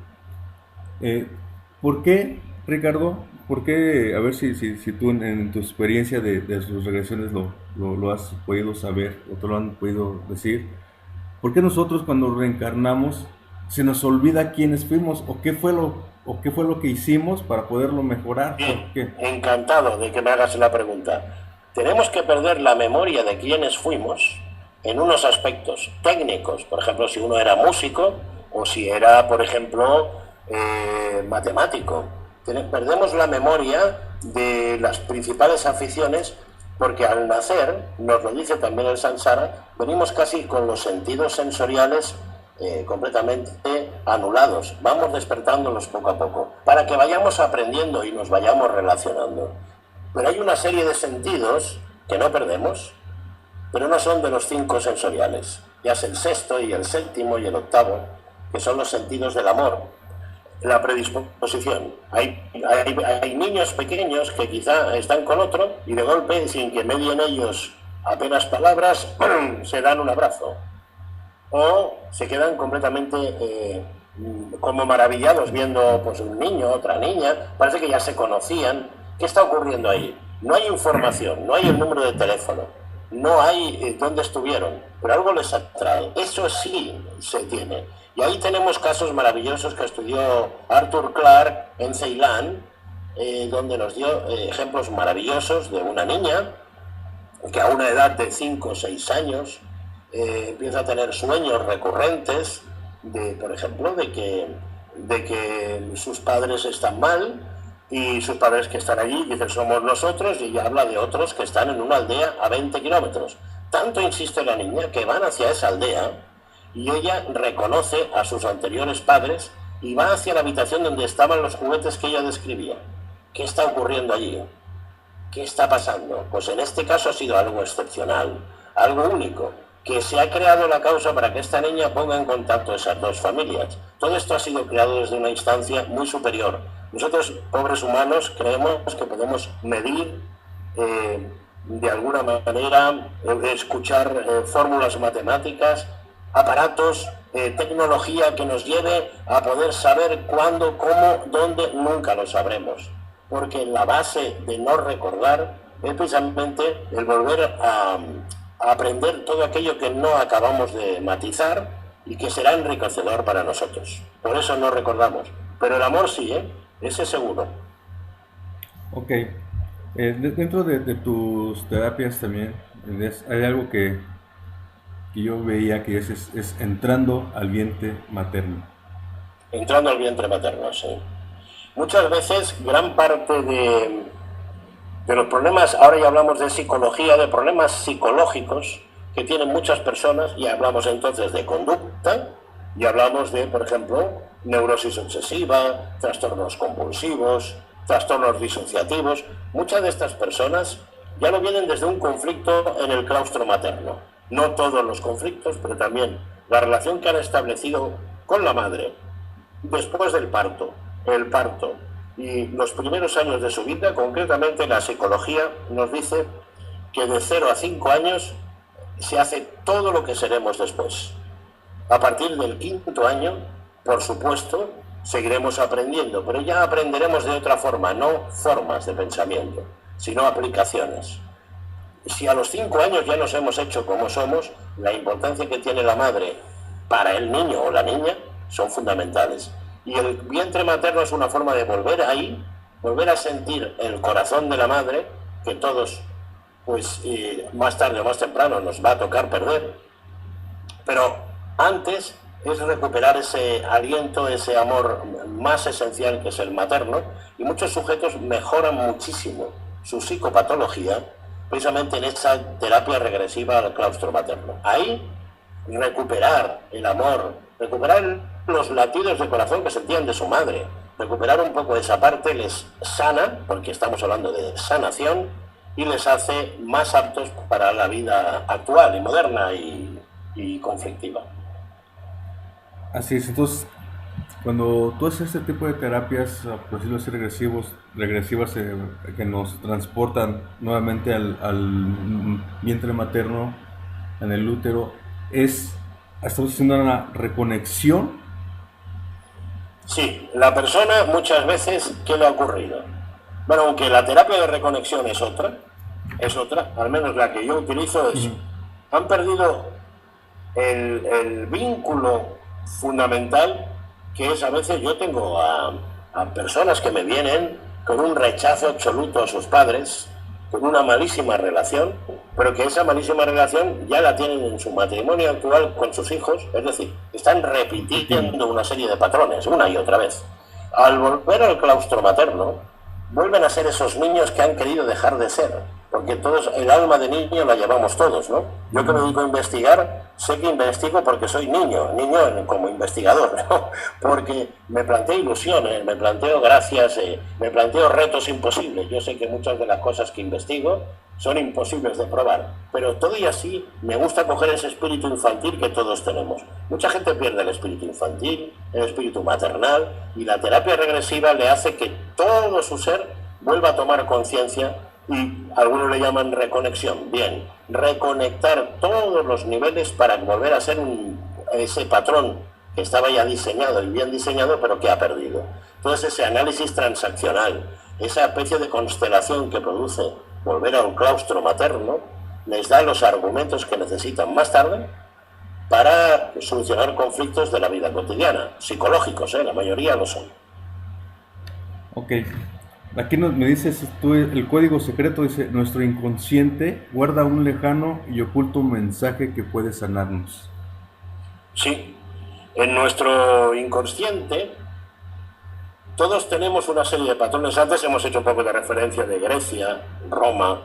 ¿Por qué, Ricardo? ¿Por qué? A ver si tú en tu experiencia de sus regresiones lo has podido saber o te lo han podido decir. ¿Por qué nosotros cuando reencarnamos se nos olvida quiénes fuimos o qué fue lo que hicimos para poderlo mejorar? Bien, ¿Por qué? encantado de que me hagas la pregunta. Tenemos que perder la memoria de quiénes fuimos en unos aspectos técnicos. Por ejemplo, si uno era músico o si era, por ejemplo, matemático. Perdemos la memoria de las principales aficiones porque al nacer, nos lo dice también el Samsara, venimos casi con los sentidos sensoriales completamente anulados. Vamos despertándolos poco a poco para que vayamos aprendiendo y nos vayamos relacionando. Pero hay una serie de sentidos que no perdemos, pero no son de los 5 sensoriales. Ya es el sexto y el séptimo y el octavo, que son los sentidos del amor, la predisposición. Hay niños pequeños que quizá están con otro y de golpe, sin que medien ellos apenas palabras, se dan un abrazo. O se quedan completamente como maravillados viendo pues, un niño, otra niña, parece que ya se conocían. ¿Qué está ocurriendo ahí? No hay información, no hay el número de teléfono, no hay dónde estuvieron, pero algo les atrae. Eso sí se tiene. Y ahí tenemos casos maravillosos que estudió Arthur Clarke en Ceilán, donde nos dio ejemplos maravillosos de una niña que a una edad de 5 o 6 años empieza a tener sueños recurrentes, por ejemplo, de que sus padres están mal y sus padres que están allí dicen somos nosotros, y ella habla de otros que están en una aldea a 20 kilómetros. Tanto insiste la niña que van hacia esa aldea y ella reconoce a sus anteriores padres y va hacia la habitación donde estaban los juguetes que ella describía. ¿Qué está ocurriendo allí? ¿Qué está pasando? Pues en este caso ha sido algo excepcional, algo único, que se ha creado la causa para que esta niña ponga en contacto esas dos familias. Todo esto ha sido creado desde una instancia muy superior. Nosotros, pobres humanos, creemos que podemos medir de alguna manera, escuchar fórmulas matemáticas, aparatos, tecnología que nos lleve a poder saber cuándo, cómo, dónde, nunca lo sabremos. Porque la base de no recordar es precisamente el volver a aprender todo aquello que no acabamos de matizar y que será enriquecedor para nosotros. Por eso no recordamos. Pero el amor sí, ese seguro. Ok. Dentro de tus terapias también hay algo que yo veía que es entrando al vientre materno. Entrando al vientre materno, sí. Muchas veces gran parte de los problemas, ahora ya hablamos de psicología, de problemas psicológicos que tienen muchas personas, y hablamos entonces de conducta, y hablamos de, por ejemplo, neurosis obsesiva, trastornos compulsivos, trastornos disociativos. Muchas de estas personas ya lo vienen desde un conflicto en el claustro materno. No todos los conflictos, pero también la relación que han establecido con la madre después del parto, el parto y los primeros años de su vida. Concretamente, la psicología nos dice que de 0 a 5 años se hace todo lo que seremos después. A partir del 5.º año por supuesto, seguiremos aprendiendo, pero ya aprenderemos de otra forma, no formas de pensamiento, sino aplicaciones. Si a los 5 años ya nos hemos hecho como somos, la importancia que tiene la madre para el niño o la niña son fundamentales. Y el vientre materno es una forma de volver ahí, volver a sentir el corazón de la madre, que todos, pues más tarde o más temprano nos va a tocar perder. Pero antes es recuperar ese aliento, ese amor más esencial que es el materno, y muchos sujetos mejoran muchísimo su psicopatología precisamente en esa terapia regresiva al claustro materno. Ahí recuperar el amor, recuperar los latidos de corazón que sentían de su madre, recuperar un poco esa parte les sana, porque estamos hablando de sanación, y les hace más aptos para la vida actual y moderna y conflictiva. Así es, entonces, cuando tú haces este tipo de terapias, por decirlo así, regresivas que nos transportan nuevamente al vientre materno, en el útero, estamos haciendo una reconexión. Sí, la persona muchas veces, ¿qué le ha ocurrido? Bueno, aunque la terapia de reconexión es otra, al menos la que yo utilizo es, han perdido el vínculo fundamental, que es a veces yo tengo a personas que me vienen con un rechazo absoluto a sus padres, con una malísima relación, pero que esa malísima relación ya la tienen en su matrimonio actual con sus hijos, es decir, están repitiendo una serie de patrones una y otra vez. Al volver al claustro materno, vuelven a ser esos niños que han querido dejar de ser, porque todos, el alma de niño la llevamos todos, ¿no? Yo que me dedico a investigar, sé que investigo porque soy niño como investigador, ¿no? Porque me planteo ilusiones, me planteo gracias, me planteo retos imposibles. Yo sé que muchas de las cosas que investigo son imposibles de probar, pero todo y así me gusta coger ese espíritu infantil que todos tenemos. Mucha gente pierde el espíritu infantil, el espíritu maternal, y la terapia regresiva le hace que todo su ser vuelva a tomar conciencia, y algunos le llaman reconexión. Bien, reconectar todos los niveles para volver a ser ese patrón que estaba ya diseñado y bien diseñado, pero que ha perdido. Entonces ese análisis transaccional, esa especie de constelación que produce volver a un claustro materno, les da los argumentos que necesitan más tarde para solucionar conflictos de la vida cotidiana, psicológicos, la mayoría lo son. Ok. Aquí me dices tú, el código secreto dice: nuestro inconsciente guarda un lejano y oculto mensaje que puede sanarnos. Sí, en nuestro inconsciente todos tenemos una serie de patrones. Antes hemos hecho un poco de referencia de Grecia, Roma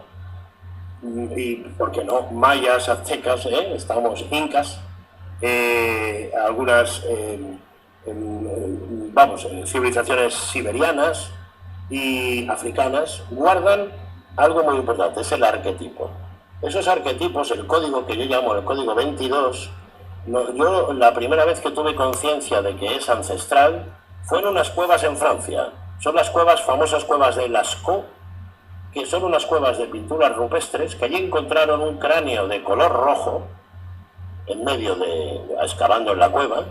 y, ¿por qué no?, mayas, aztecas, estamos incas, algunas civilizaciones siberianas y africanas guardan algo muy importante, es el arquetipo. Esos arquetipos, el código que yo llamo el código 22, yo la primera vez que tuve conciencia de que es ancestral fue en unas cuevas en Francia. Son las famosas cuevas de Lascaux, que son unas cuevas de pinturas rupestres, que allí encontraron un cráneo de color rojo en medio excavando en la cueva.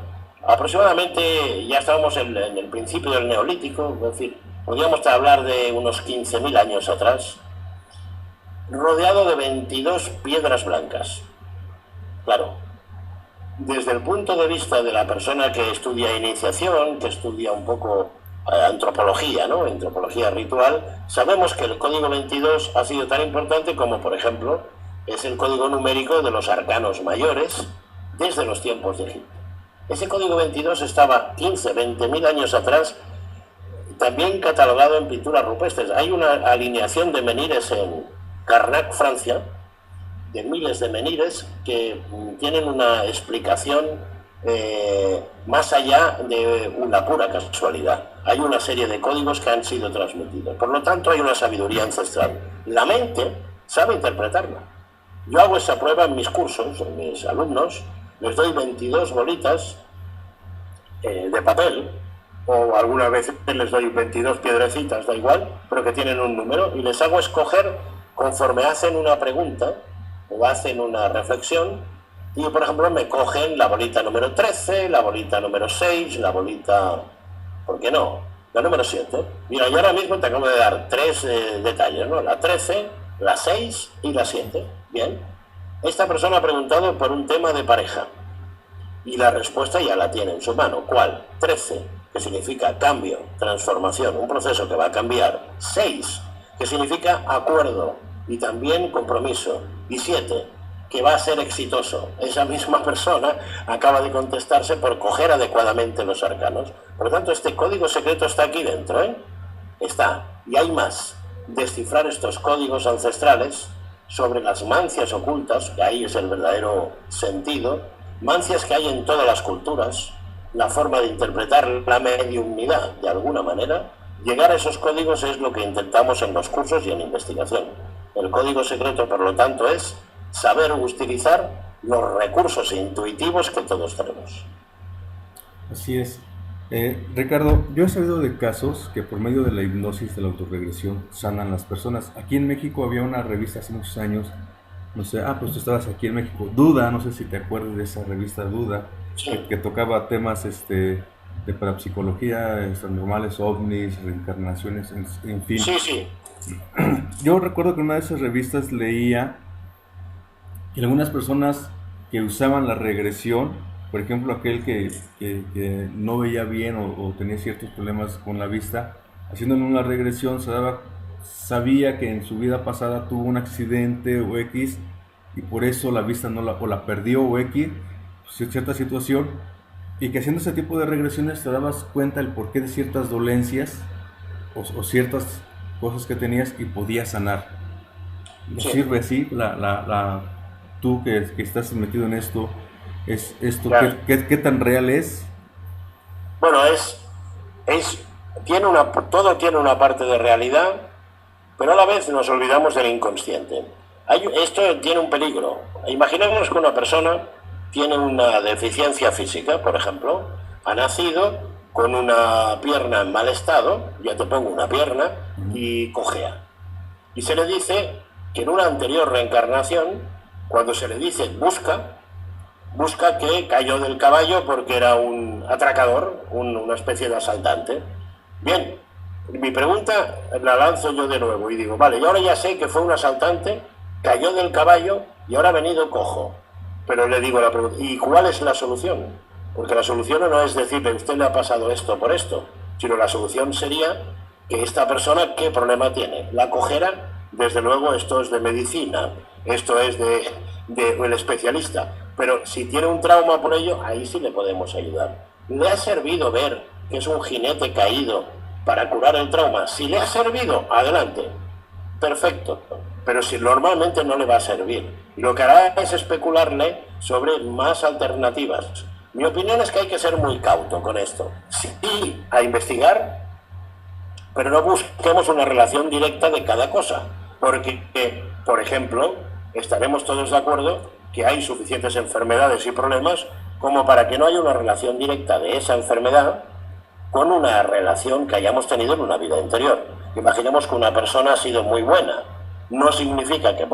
Aproximadamente ya estábamos en el principio del Neolítico, es decir, podríamos hablar de unos 15.000 años atrás, rodeado de 22 piedras blancas. Claro, desde el punto de vista de la persona que estudia iniciación, que estudia un poco antropología, ¿no?, antropología ritual, sabemos que el código 22 ha sido tan importante como, por ejemplo, es el código numérico de los arcanos mayores desde los tiempos de Egipto. Ese código 22 estaba 15, 20.000 años atrás, también catalogado en pinturas rupestres. Hay una alineación de menires en Karnak, Francia, de miles de menires que tienen una explicación más allá de una pura casualidad. Hay una serie de códigos que han sido transmitidos. Por lo tanto, hay una sabiduría ancestral. La mente sabe interpretarla. Yo hago esa prueba en mis cursos, en mis alumnos. Les doy 22 bolitas de papel, o algunas veces les doy 22 piedrecitas, da igual, pero que tienen un número, y les hago escoger conforme hacen una pregunta o hacen una reflexión, y por ejemplo me cogen la bolita número 13, la bolita número 6, la bolita, ¿por qué no? La número 7. Mira, yo ahora mismo te acabo de dar tres detalles, ¿no? La 13, la 6 y la 7. Bien. Esta persona ha preguntado por un tema de pareja y la respuesta ya la tiene en su mano. ¿Cuál? 13, que significa cambio, transformación, un proceso que va a cambiar. 6, que significa acuerdo y también compromiso. Y 7, que va a ser exitoso. Esa misma persona acaba de contestarse por coger adecuadamente los arcanos. Por lo tanto, este código secreto está aquí dentro, ¿eh? Está. Y hay más. Descifrar estos códigos ancestrales sobre las mancias ocultas, que ahí es el verdadero sentido, mancias que hay en todas las culturas, la forma de interpretar la mediunidad de alguna manera. Llegar a esos códigos es lo que intentamos en los cursos y en investigación. El código secreto, por lo tanto, es saber utilizar los recursos intuitivos que todos tenemos. Así es. Ricardo, yo he sabido de casos que por medio de la hipnosis, de la autorregresión, sanan las personas. Aquí en México había una revista hace muchos años, no sé, pues tú estabas aquí en México, Duda, no sé si te acuerdas de esa revista Duda, Sí. que tocaba temas de parapsicología, normales, ovnis, reencarnaciones, en fin. Sí, sí. Yo recuerdo que en una de esas revistas leía que algunas personas que usaban la regresión, por ejemplo aquel que no veía bien o tenía ciertos problemas con la vista, haciéndole una regresión sabía que en su vida pasada tuvo un accidente o X y por eso la vista no o la perdió o X, cierta situación, y que haciendo ese tipo de regresiones te dabas cuenta el porqué de ciertas dolencias o ciertas cosas que tenías y podías sanar. ¿Nos Sí. sirve así tú que estás metido en esto? ¿Esto Claro. qué tan real es? Bueno, todo tiene una parte de realidad, pero a la vez nos olvidamos del inconsciente. Esto tiene un peligro. Imaginemos que una persona tiene una deficiencia física, por ejemplo, ha nacido con una pierna en mal estado, ya te pongo una pierna, y cojea. Y se le dice que en una anterior reencarnación, cuando se le dice busca que cayó del caballo porque era un atracador, una especie de asaltante. Bien, mi pregunta la lanzo yo de nuevo y digo, vale, y ahora ya sé que fue un asaltante, cayó del caballo y ahora ha venido cojo. Pero le digo la pregunta, ¿y cuál es la solución? Porque la solución no es decirle, usted le ha pasado esto por esto, sino la solución sería que esta persona, ¿qué problema tiene? La cojera, desde luego, esto es de medicina, esto es el especialista, pero si tiene un trauma por ello, ahí sí le podemos ayudar. ¿Le ha servido ver que es un jinete caído para curar el trauma? Si le ha servido, adelante, perfecto, pero si normalmente no le va a servir. Y lo que hará es especularle sobre más alternativas. Mi opinión es que hay que ser muy cauto con esto. Sí, a investigar, pero no busquemos una relación directa de cada cosa, porque, por ejemplo, estaremos todos de acuerdo que hay suficientes enfermedades y problemas como para que no haya una relación directa de esa enfermedad con una relación que hayamos tenido en una vida anterior. Imaginemos que una persona ha sido muy buena. No significa que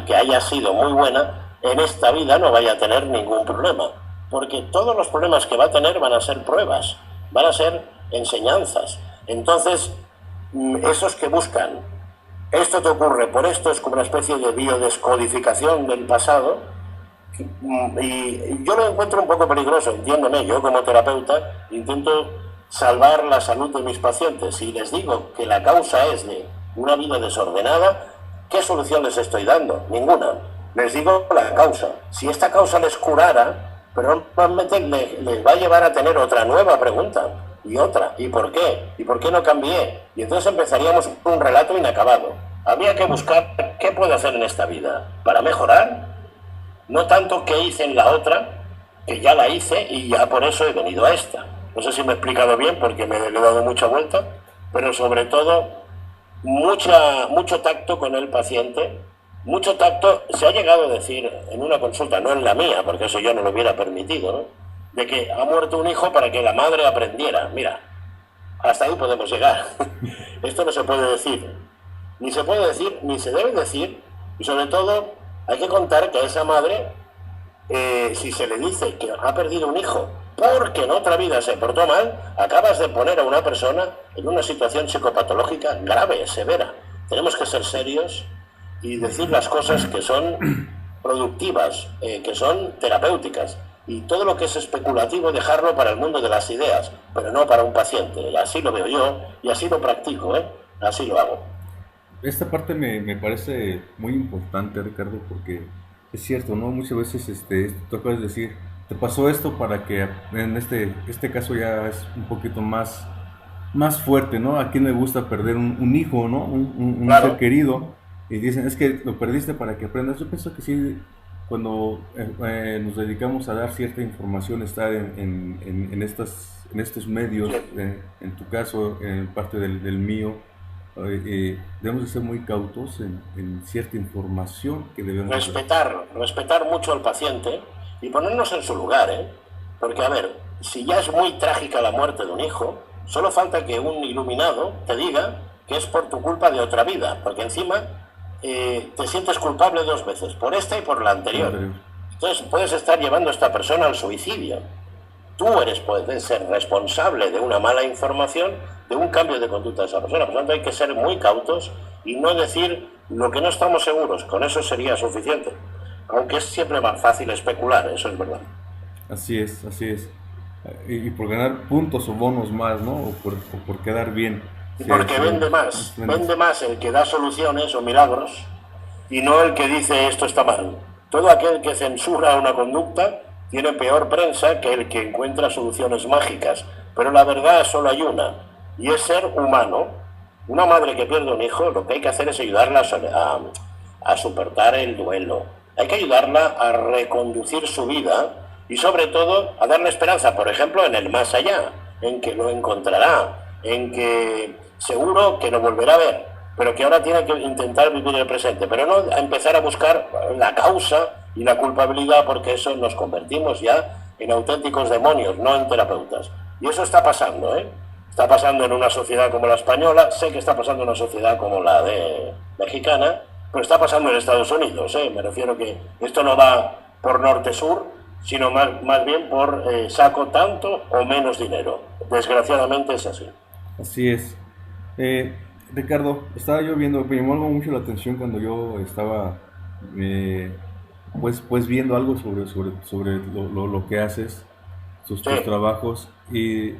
que haya sido muy buena, en esta vida no vaya a tener ningún problema, porque todos los problemas que va a tener van a ser pruebas, van a ser enseñanzas. Entonces, esos que buscan, esto te ocurre por esto, es como una especie de biodescodificación del pasado, y yo lo encuentro un poco peligroso, entiéndeme, yo como terapeuta intento salvar la salud de mis pacientes y les digo que la causa es de una vida desordenada. ¿Qué solución les estoy dando? Ninguna. Les digo la causa. Si esta causa les curara, pero normalmente les va a llevar a tener otra nueva pregunta y otra. ¿Y por qué? ¿Y por qué no cambié? Y entonces empezaríamos un relato inacabado. Habría que buscar qué puedo hacer en esta vida para mejorar. No tanto qué hice en la otra, que ya la hice y ya por eso he venido a esta. No sé si me he explicado bien porque me he dado mucha vuelta, pero sobre todo mucho tacto con el paciente, mucho tacto. Se ha llegado a decir en una consulta, no en la mía, porque eso yo no lo hubiera permitido, ¿no?, de que ha muerto un hijo para que la madre aprendiera. Mira, hasta ahí podemos llegar. Esto no se puede decir, ni se debe decir, y sobre todo hay que contar que esa madre si se le dice que ha perdido un hijo porque en otra vida se portó mal, acabas de poner a una persona en una situación psicopatológica grave, severa. Tenemos que ser serios y decir las cosas que son productivas, que son terapéuticas. Y todo lo que es especulativo dejarlo para el mundo de las ideas, pero no para un paciente. Así lo veo yo y así lo practico, así lo hago. Esta parte me parece muy importante, Ricardo, porque es cierto, ¿no? Muchas veces tú acabas de decir, te pasó esto para que en este caso ya es un poquito más fuerte, ¿no? A quién le gusta perder un hijo, ¿no? Un ser Claro, querido, y dicen, es que lo perdiste para que aprendas. Yo pienso que sí, cuando nos dedicamos a dar cierta información, estar en estos medios, sí. en tu caso, en parte del mío, debemos de ser muy cautos en cierta información que debemos dar. Respetar mucho al paciente y ponernos en su lugar, ¿eh? Porque, a ver, si ya es muy trágica la muerte de un hijo, solo falta que un iluminado te diga que es por tu culpa de otra vida, porque encima te sientes culpable dos veces, por esta y por la Por lo anterior. anterior. Entonces puedes estar llevando a esta persona al suicidio. Tú puedes ser responsable de una mala información, de un cambio de conducta de esa persona. Por lo tanto, hay que ser muy cautos y no decir lo que no estamos seguros. Con eso sería suficiente. Aunque es siempre más fácil especular, eso es verdad. Así es, así es. Y por ganar puntos o bonos más, ¿no? O por quedar bien. Y porque Vendes. vende más el que da soluciones o milagros y no el que dice esto está mal. Todo aquel que censura una conducta tiene peor prensa que el que encuentra soluciones mágicas. Pero la verdad solo hay una, y es ser humano. Una madre que pierde un hijo, lo que hay que hacer es ayudarla a soportar el duelo. Hay que ayudarla a reconducir su vida y sobre todo a darle esperanza, por ejemplo, en el más allá, en que lo encontrará, en que seguro que lo volverá a ver, pero que ahora tiene que intentar vivir el presente, pero no a empezar a buscar la causa y la culpabilidad, porque eso nos convertimos ya en auténticos demonios, no en terapeutas. Y eso está pasando, ¿eh? Está pasando en una sociedad como la española, sé que está pasando en una sociedad como la de mexicana, pero está pasando en Estados Unidos, ¿eh? Me refiero que esto no va por norte-sur, sino más bien por saco tanto o menos dinero. Desgraciadamente es así. Así es. Eh, Ricardo, estaba yo viendo, me llamó algo mucho la atención cuando yo estaba eh, pues viendo algo sobre lo que haces, Sí, tus trabajos y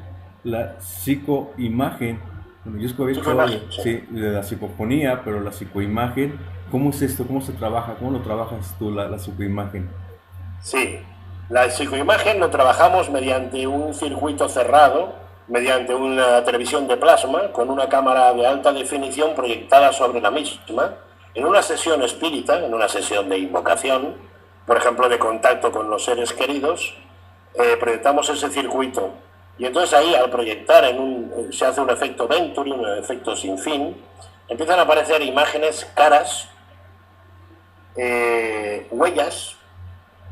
la psicoimagen. Bueno, yo había escuchado psicoimagen, sí. sí, de la psicofonía, pero la psicoimagen, ¿cómo es esto? ¿Cómo se trabaja? ¿Cómo lo trabajas tú, la psicoimagen? Sí, la psicoimagen lo trabajamos mediante un circuito cerrado, mediante una televisión de plasma, con una cámara de alta definición proyectada sobre la misma, en una sesión espírita, en una sesión de invocación, por ejemplo, de contacto con los seres queridos, proyectamos ese circuito. Y entonces ahí, al proyectar, se hace un efecto Venturi, un efecto sin fin, empiezan a aparecer imágenes, caras, huellas,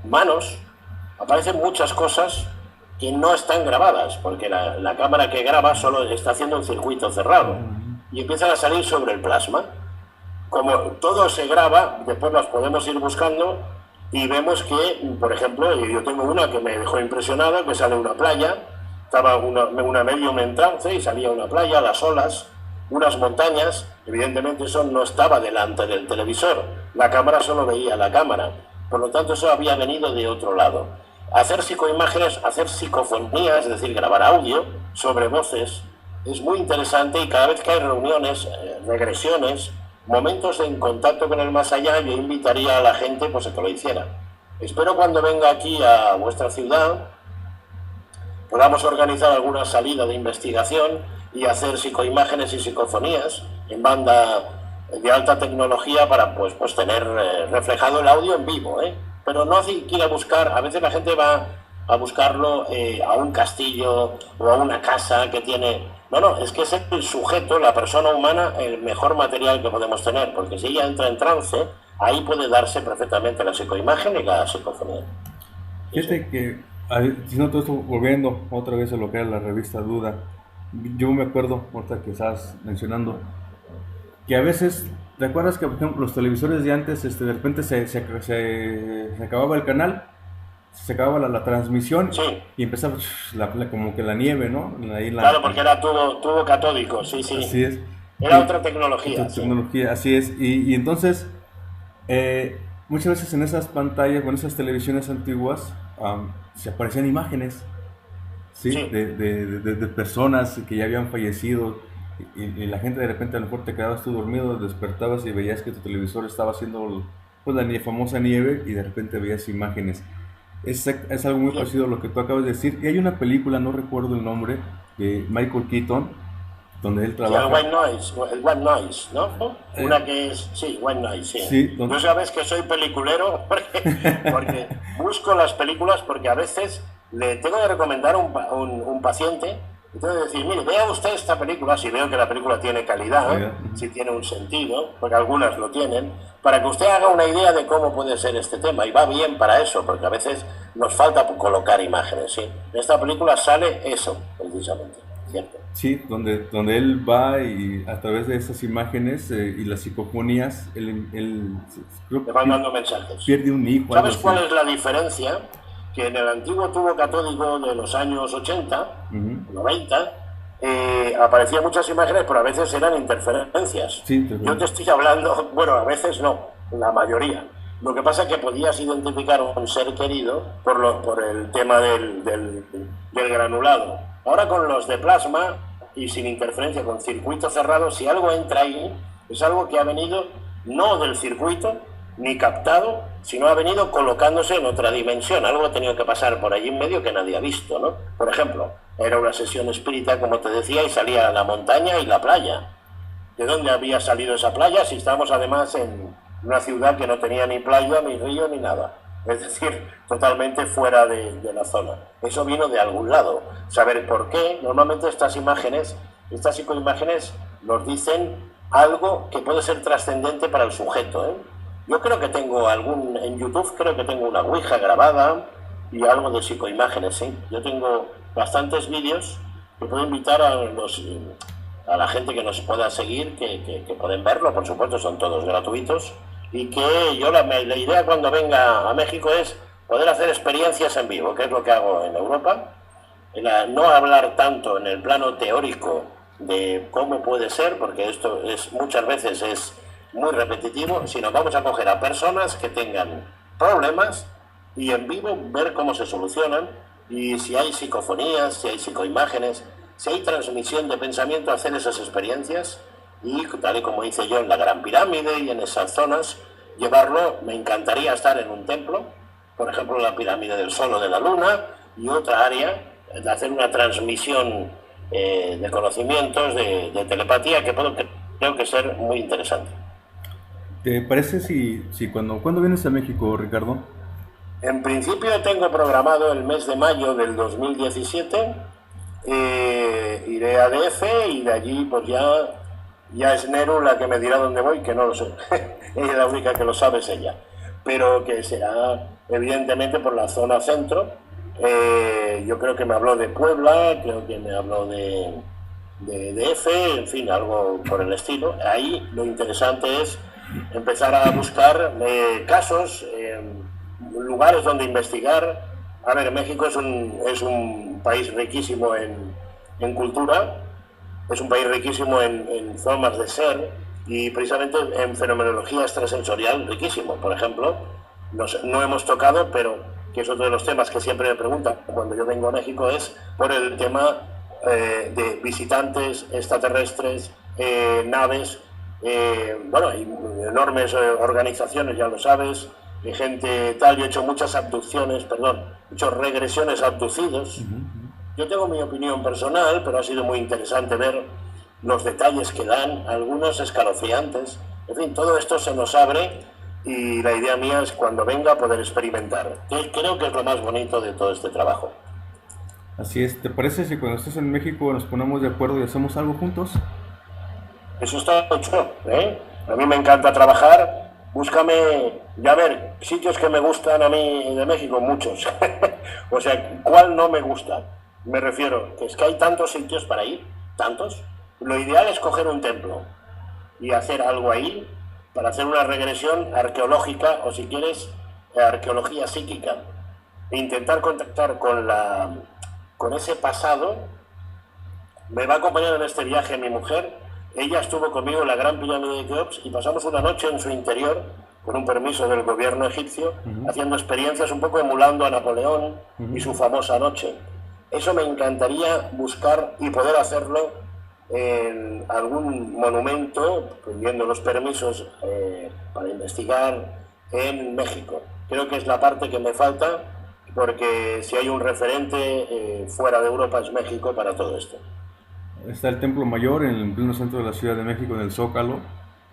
manos, aparecen muchas cosas que no están grabadas, porque la cámara que graba solo está haciendo un circuito cerrado y empiezan a salir sobre el plasma. Como todo se graba, después las podemos ir buscando y vemos que, por ejemplo, yo tengo una que me dejó impresionada, que sale una playa, estaba una medium en trance y salía una playa, las olas, unas montañas, evidentemente eso no estaba delante del televisor, la cámara solo veía la cámara, por lo tanto eso había venido de otro lado. Hacer psicoimágenes, hacer psicofonías, es decir, grabar audio sobre voces, es muy interesante y cada vez que hay reuniones, regresiones, momentos en contacto con el más allá, yo invitaría a la gente pues a que lo hiciera. Espero cuando venga aquí a vuestra ciudad podamos organizar alguna salida de investigación y hacer psicoimágenes y psicofonías en banda de alta tecnología para pues tener reflejado el audio en vivo, ¿eh? Pero no hay que ir a buscar, a veces la gente va a buscarlo a un castillo o a una casa que tiene... No, es que es el sujeto, la persona humana, el mejor material que podemos tener, porque si ella entra en trance, ahí puede darse perfectamente la psicoimagen y la psicofonía. Sí, sí. Fíjate que, si no todo esto, volviendo otra vez a lo que era la revista Duda, yo me acuerdo, ahorita que estabas mencionando, que a veces, ¿te acuerdas que, por ejemplo, los televisores de antes, de repente se acababa el canal se acababa la transmisión Sí, y empezaba como que la nieve, ¿no? Ahí claro, porque era tubo catódico, sí, así sí. es. Era Y otra tecnología, otra sí. tecnología, así es. Y entonces, muchas veces en esas pantallas, o en esas televisiones antiguas, se aparecían imágenes, ¿sí? Sí. De personas que ya habían fallecido. Y la gente de repente a lo mejor te quedabas tú dormido, despertabas y veías que tu televisor estaba haciendo pues la famosa nieve y de repente veías imágenes. Es algo muy Sí. parecido a lo que tú acabas de decir. Y hay una película, no recuerdo el nombre, de Michael Keaton, donde él Sí, el trabaja. White Noise, ¿no? eh, Una que es, sí, White Noise, sí. sí, Yo sabes que soy peliculero porque busco las películas porque a veces le tengo que recomendar a un paciente y tengo que decir, mire, vea usted esta película, si veo que la película tiene calidad, calidad. Ujú. si tiene un sentido, porque algunas lo tienen, para que usted haga una idea de cómo puede ser este tema. Y va bien para eso, porque a veces nos falta colocar imágenes, ¿sí? En esta película sale eso, precisamente, ¿cierto? Sí, donde él va y a través de esas imágenes y las psicofonías, él creo Te que van dando mensajes. pierde un hijo, algo ¿Sabes así. cuál es la diferencia? Que en el antiguo tubo catódico de los años 80, Ujú. 90, aparecían muchas imágenes, pero a veces eran interferencias. Sí, Yo te estoy hablando, bueno, a veces no, la mayoría. Lo que pasa es que podías identificar a un ser querido por el tema del granulado. Ahora con los de plasma y sin interferencia, con circuito cerrado, si algo entra ahí, es algo que ha venido no del circuito, ni captado, sino ha venido colocándose en otra dimensión. Algo ha tenido que pasar por allí en medio que nadie ha visto, ¿no? Por ejemplo, era una sesión espírita, como te decía, y salía la montaña y la playa. ¿De dónde había salido esa playa si estábamos además en una ciudad que no tenía ni playa, ni río, ni nada? Es decir, totalmente fuera de la zona. Eso vino de algún lado. Saber por qué. Normalmente estas imágenes, estas psicoimágenes, nos dicen algo que puede ser trascendente para el sujeto, ¿eh? Yo creo que tengo en YouTube creo que tengo una ouija grabada y algo de psicoimágenes, sí. Yo tengo bastantes vídeos que puedo invitar a la gente que nos pueda seguir, que pueden verlo, por supuesto, son todos gratuitos, y que yo la idea cuando venga a México es poder hacer experiencias en vivo, que es lo que hago en Europa, no hablar tanto en el plano teórico de cómo puede ser, porque esto muchas veces es muy repetitivo, sino vamos a coger a personas que tengan problemas y en vivo ver cómo se solucionan y si hay psicofonías, si hay psicoimágenes, si hay transmisión de pensamiento, hacer esas experiencias y tal y como hice yo en la Gran Pirámide y en esas zonas, llevarlo. Me encantaría estar en un templo, por ejemplo la Pirámide del Sol o de la Luna y otra área, de hacer una transmisión de conocimientos, de telepatía, que creo que ser muy interesante. ¿Te parece si cuando vienes a México, Ricardo? En principio tengo programado el mes de mayo del 2017, iré a DF y de allí pues ya es Neru la que me dirá dónde voy, que no lo sé. Ella es la única que lo sabe, es ella. Pero que será evidentemente por la zona centro. Yo creo que me habló de Puebla, creo que me habló de DF, en fin, algo por el estilo. Ahí lo interesante es empezar a buscar casos, lugares donde investigar. A ver, México es un país riquísimo en cultura, es un país riquísimo en formas de ser y precisamente en fenomenología extrasensorial riquísimo. Por ejemplo, no hemos tocado, pero que es otro de los temas que siempre me preguntan cuando yo vengo a México, es por el tema de visitantes extraterrestres, naves, bueno, hay enormes organizaciones, ya lo sabes, de gente tal. Yo he hecho muchas abducciones, perdón, he hecho regresiones a abducidos. Yo tengo mi opinión personal, pero ha sido muy interesante ver los detalles que dan, algunos escalofriantes. En fin, todo esto se nos abre y la idea mía es cuando venga poder experimentar. Creo que es lo más bonito de todo este trabajo. Así es. ¿Te parece si cuando estés en México nos ponemos de acuerdo y hacemos algo juntos? Eso está hecho, ¿eh? A mí me encanta trabajar. Búscame, ya ver, sitios que me gustan a mí de México, muchos. O sea, ¿cuál no me gusta? Me refiero, que es que hay tantos sitios para ir, tantos. Lo ideal es coger un templo y hacer algo ahí para hacer una regresión arqueológica o si quieres, arqueología psíquica. intentar contactar con ese pasado. Me va a acompañar en este viaje mi mujer. Ella estuvo conmigo en la Gran Pirámide de Keops y pasamos una noche en su interior, con un permiso del gobierno egipcio, haciendo experiencias un poco emulando a Napoleón y su famosa noche. Eso me encantaría buscar y poder hacerlo en algún monumento, pidiendo los permisos para investigar en México. Creo que es la parte que me falta, porque si hay un referente fuera de Europa es México para todo esto. Está el Templo Mayor en el pleno centro de la Ciudad de México, en el Zócalo.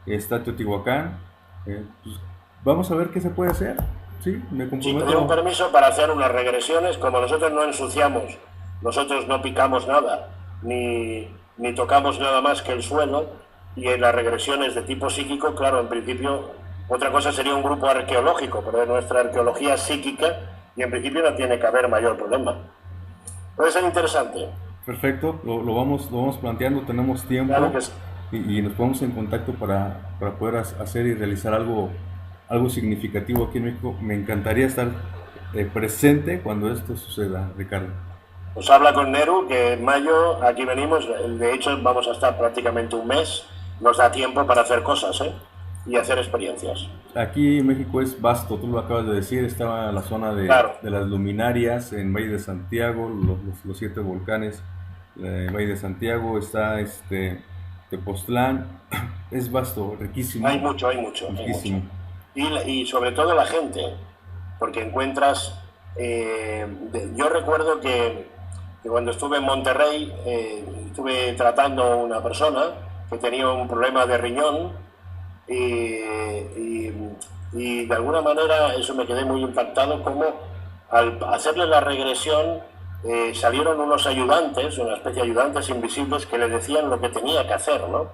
Está Teotihuacán. Pues vamos a ver qué se puede hacer. Sí, me Sí, comprometo. pedir un permiso para hacer unas regresiones. Como nosotros no ensuciamos, nosotros no picamos nada, ni tocamos nada más que el suelo, y en las regresiones de tipo psíquico, claro, en principio, otra cosa sería un grupo arqueológico, pero de nuestra arqueología psíquica, y en principio no tiene que haber mayor problema. Puede ser interesante. Perfecto, lo vamos planteando, tenemos tiempo, Claro que sí. y nos ponemos en contacto para poder hacer y realizar algo significativo aquí en México. Me encantaría estar presente cuando esto suceda, Ricardo. Pues habla con Neru, que en mayo aquí venimos, de hecho vamos a estar prácticamente un mes, nos da tiempo para hacer cosas, y hacer experiencias. Aquí México es vasto, tú lo acabas de decir, estaba la zona Claro. de las luminarias en Valle de Santiago, los 7 volcanes, Valle de Santiago, está Tepoztlán, es vasto, riquísimo. Hay mucho, hay mucho. Riquísimo. Y sobre todo la gente, porque encuentras... yo recuerdo que cuando estuve en Monterrey, estuve tratando a una persona que tenía un problema de riñón, y de alguna manera eso me quedé muy impactado, como al hacerle la regresión salieron unos ayudantes, una especie de ayudantes invisibles, que le decían lo que tenía que hacer, ¿no?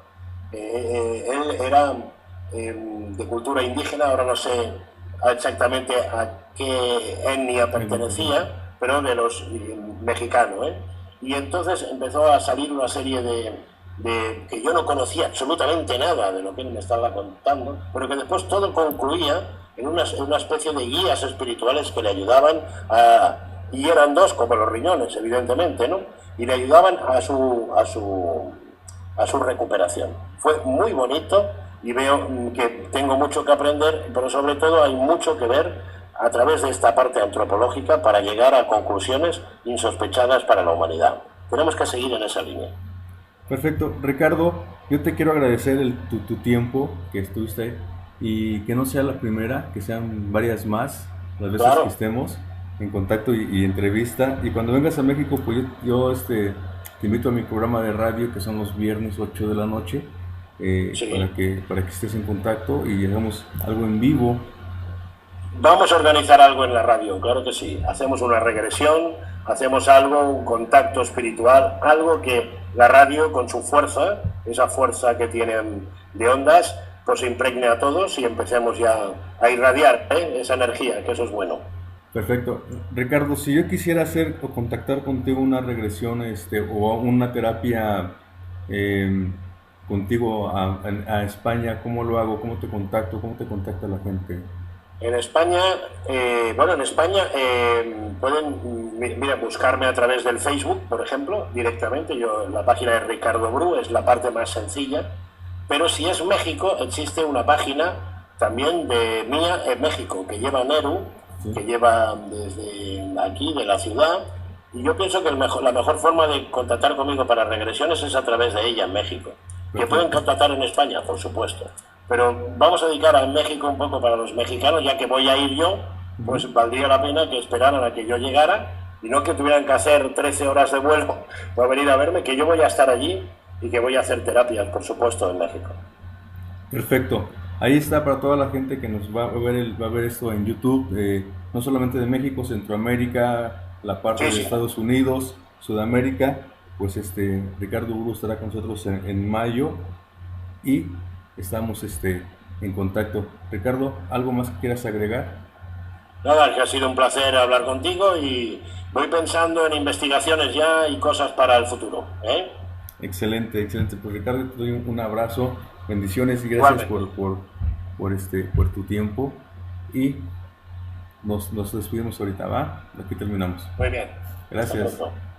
Él era de cultura indígena, ahora no sé exactamente a qué etnia pertenecía, pero de los mexicanos, y entonces empezó a salir una serie de que yo no conocía absolutamente nada de lo que él me estaba contando, pero que después todo concluía en una especie de guías espirituales que le ayudaban y eran dos, como los riñones, evidentemente, ¿no? Y le ayudaban a su recuperación. Fue muy bonito, y veo que tengo mucho que aprender, pero sobre todo hay mucho que ver a través de esta parte antropológica para llegar a conclusiones insospechadas para la humanidad. Tenemos que seguir en esa línea. Perfecto. Ricardo, yo te quiero agradecer tu tiempo que estuviste ahí, y que no sea la primera, que sean varias más las veces Claro. que estemos en contacto y entrevista. Y cuando vengas a México, pues yo te invito a mi programa de radio, que son los viernes 8 de la noche, Sí. para que estés en contacto y hagamos algo en vivo. Vamos a organizar algo en la radio, claro que sí. Hacemos una regresión, hacemos algo, un contacto espiritual, algo que la radio, con su fuerza, esa fuerza que tienen de ondas, pues impregne a todos y empecemos ya a irradiar esa energía, que eso es bueno. Perfecto. Ricardo, si yo quisiera hacer o contactar contigo una regresión, o una terapia contigo a España, ¿cómo lo hago? ¿Cómo te contacto? ¿Cómo te contacta la gente? En España, pueden, mira, buscarme a través del Facebook, por ejemplo, directamente. La página de Ricardo Bru es la parte más sencilla. Pero si es México, existe una página también de mía en México, que lleva Neru, Sí. que lleva desde aquí, de la ciudad. Y yo pienso que la mejor forma de contactar conmigo para regresiones es a través de ella en México. Que Perfecto. pueden contactar en España, por supuesto. Pero vamos a dedicar a México un poco para los mexicanos, ya que voy a ir yo, pues valdría la pena que esperaran a que yo llegara, y no que tuvieran que hacer 13 horas de vuelo para venir a verme, que yo voy a estar allí y que voy a hacer terapias, por supuesto, en México. Perfecto. Ahí está para toda la gente que nos va a ver esto en YouTube, no solamente de México, Centroamérica, la parte Sí, de sí. Estados Unidos, Sudamérica. Pues Ricardo Bru estará con nosotros en mayo, y estamos en contacto. Ricardo, ¿algo más que quieras agregar? Nada, que ha sido un placer hablar contigo, y voy pensando en investigaciones ya y cosas para el futuro, ¿eh? Excelente, excelente. Pues Ricardo, te doy un abrazo, bendiciones y gracias Igualmente. por tu tiempo, y nos despedimos ahorita, ¿va? Aquí terminamos. Muy bien. Hasta Gracias. pronto.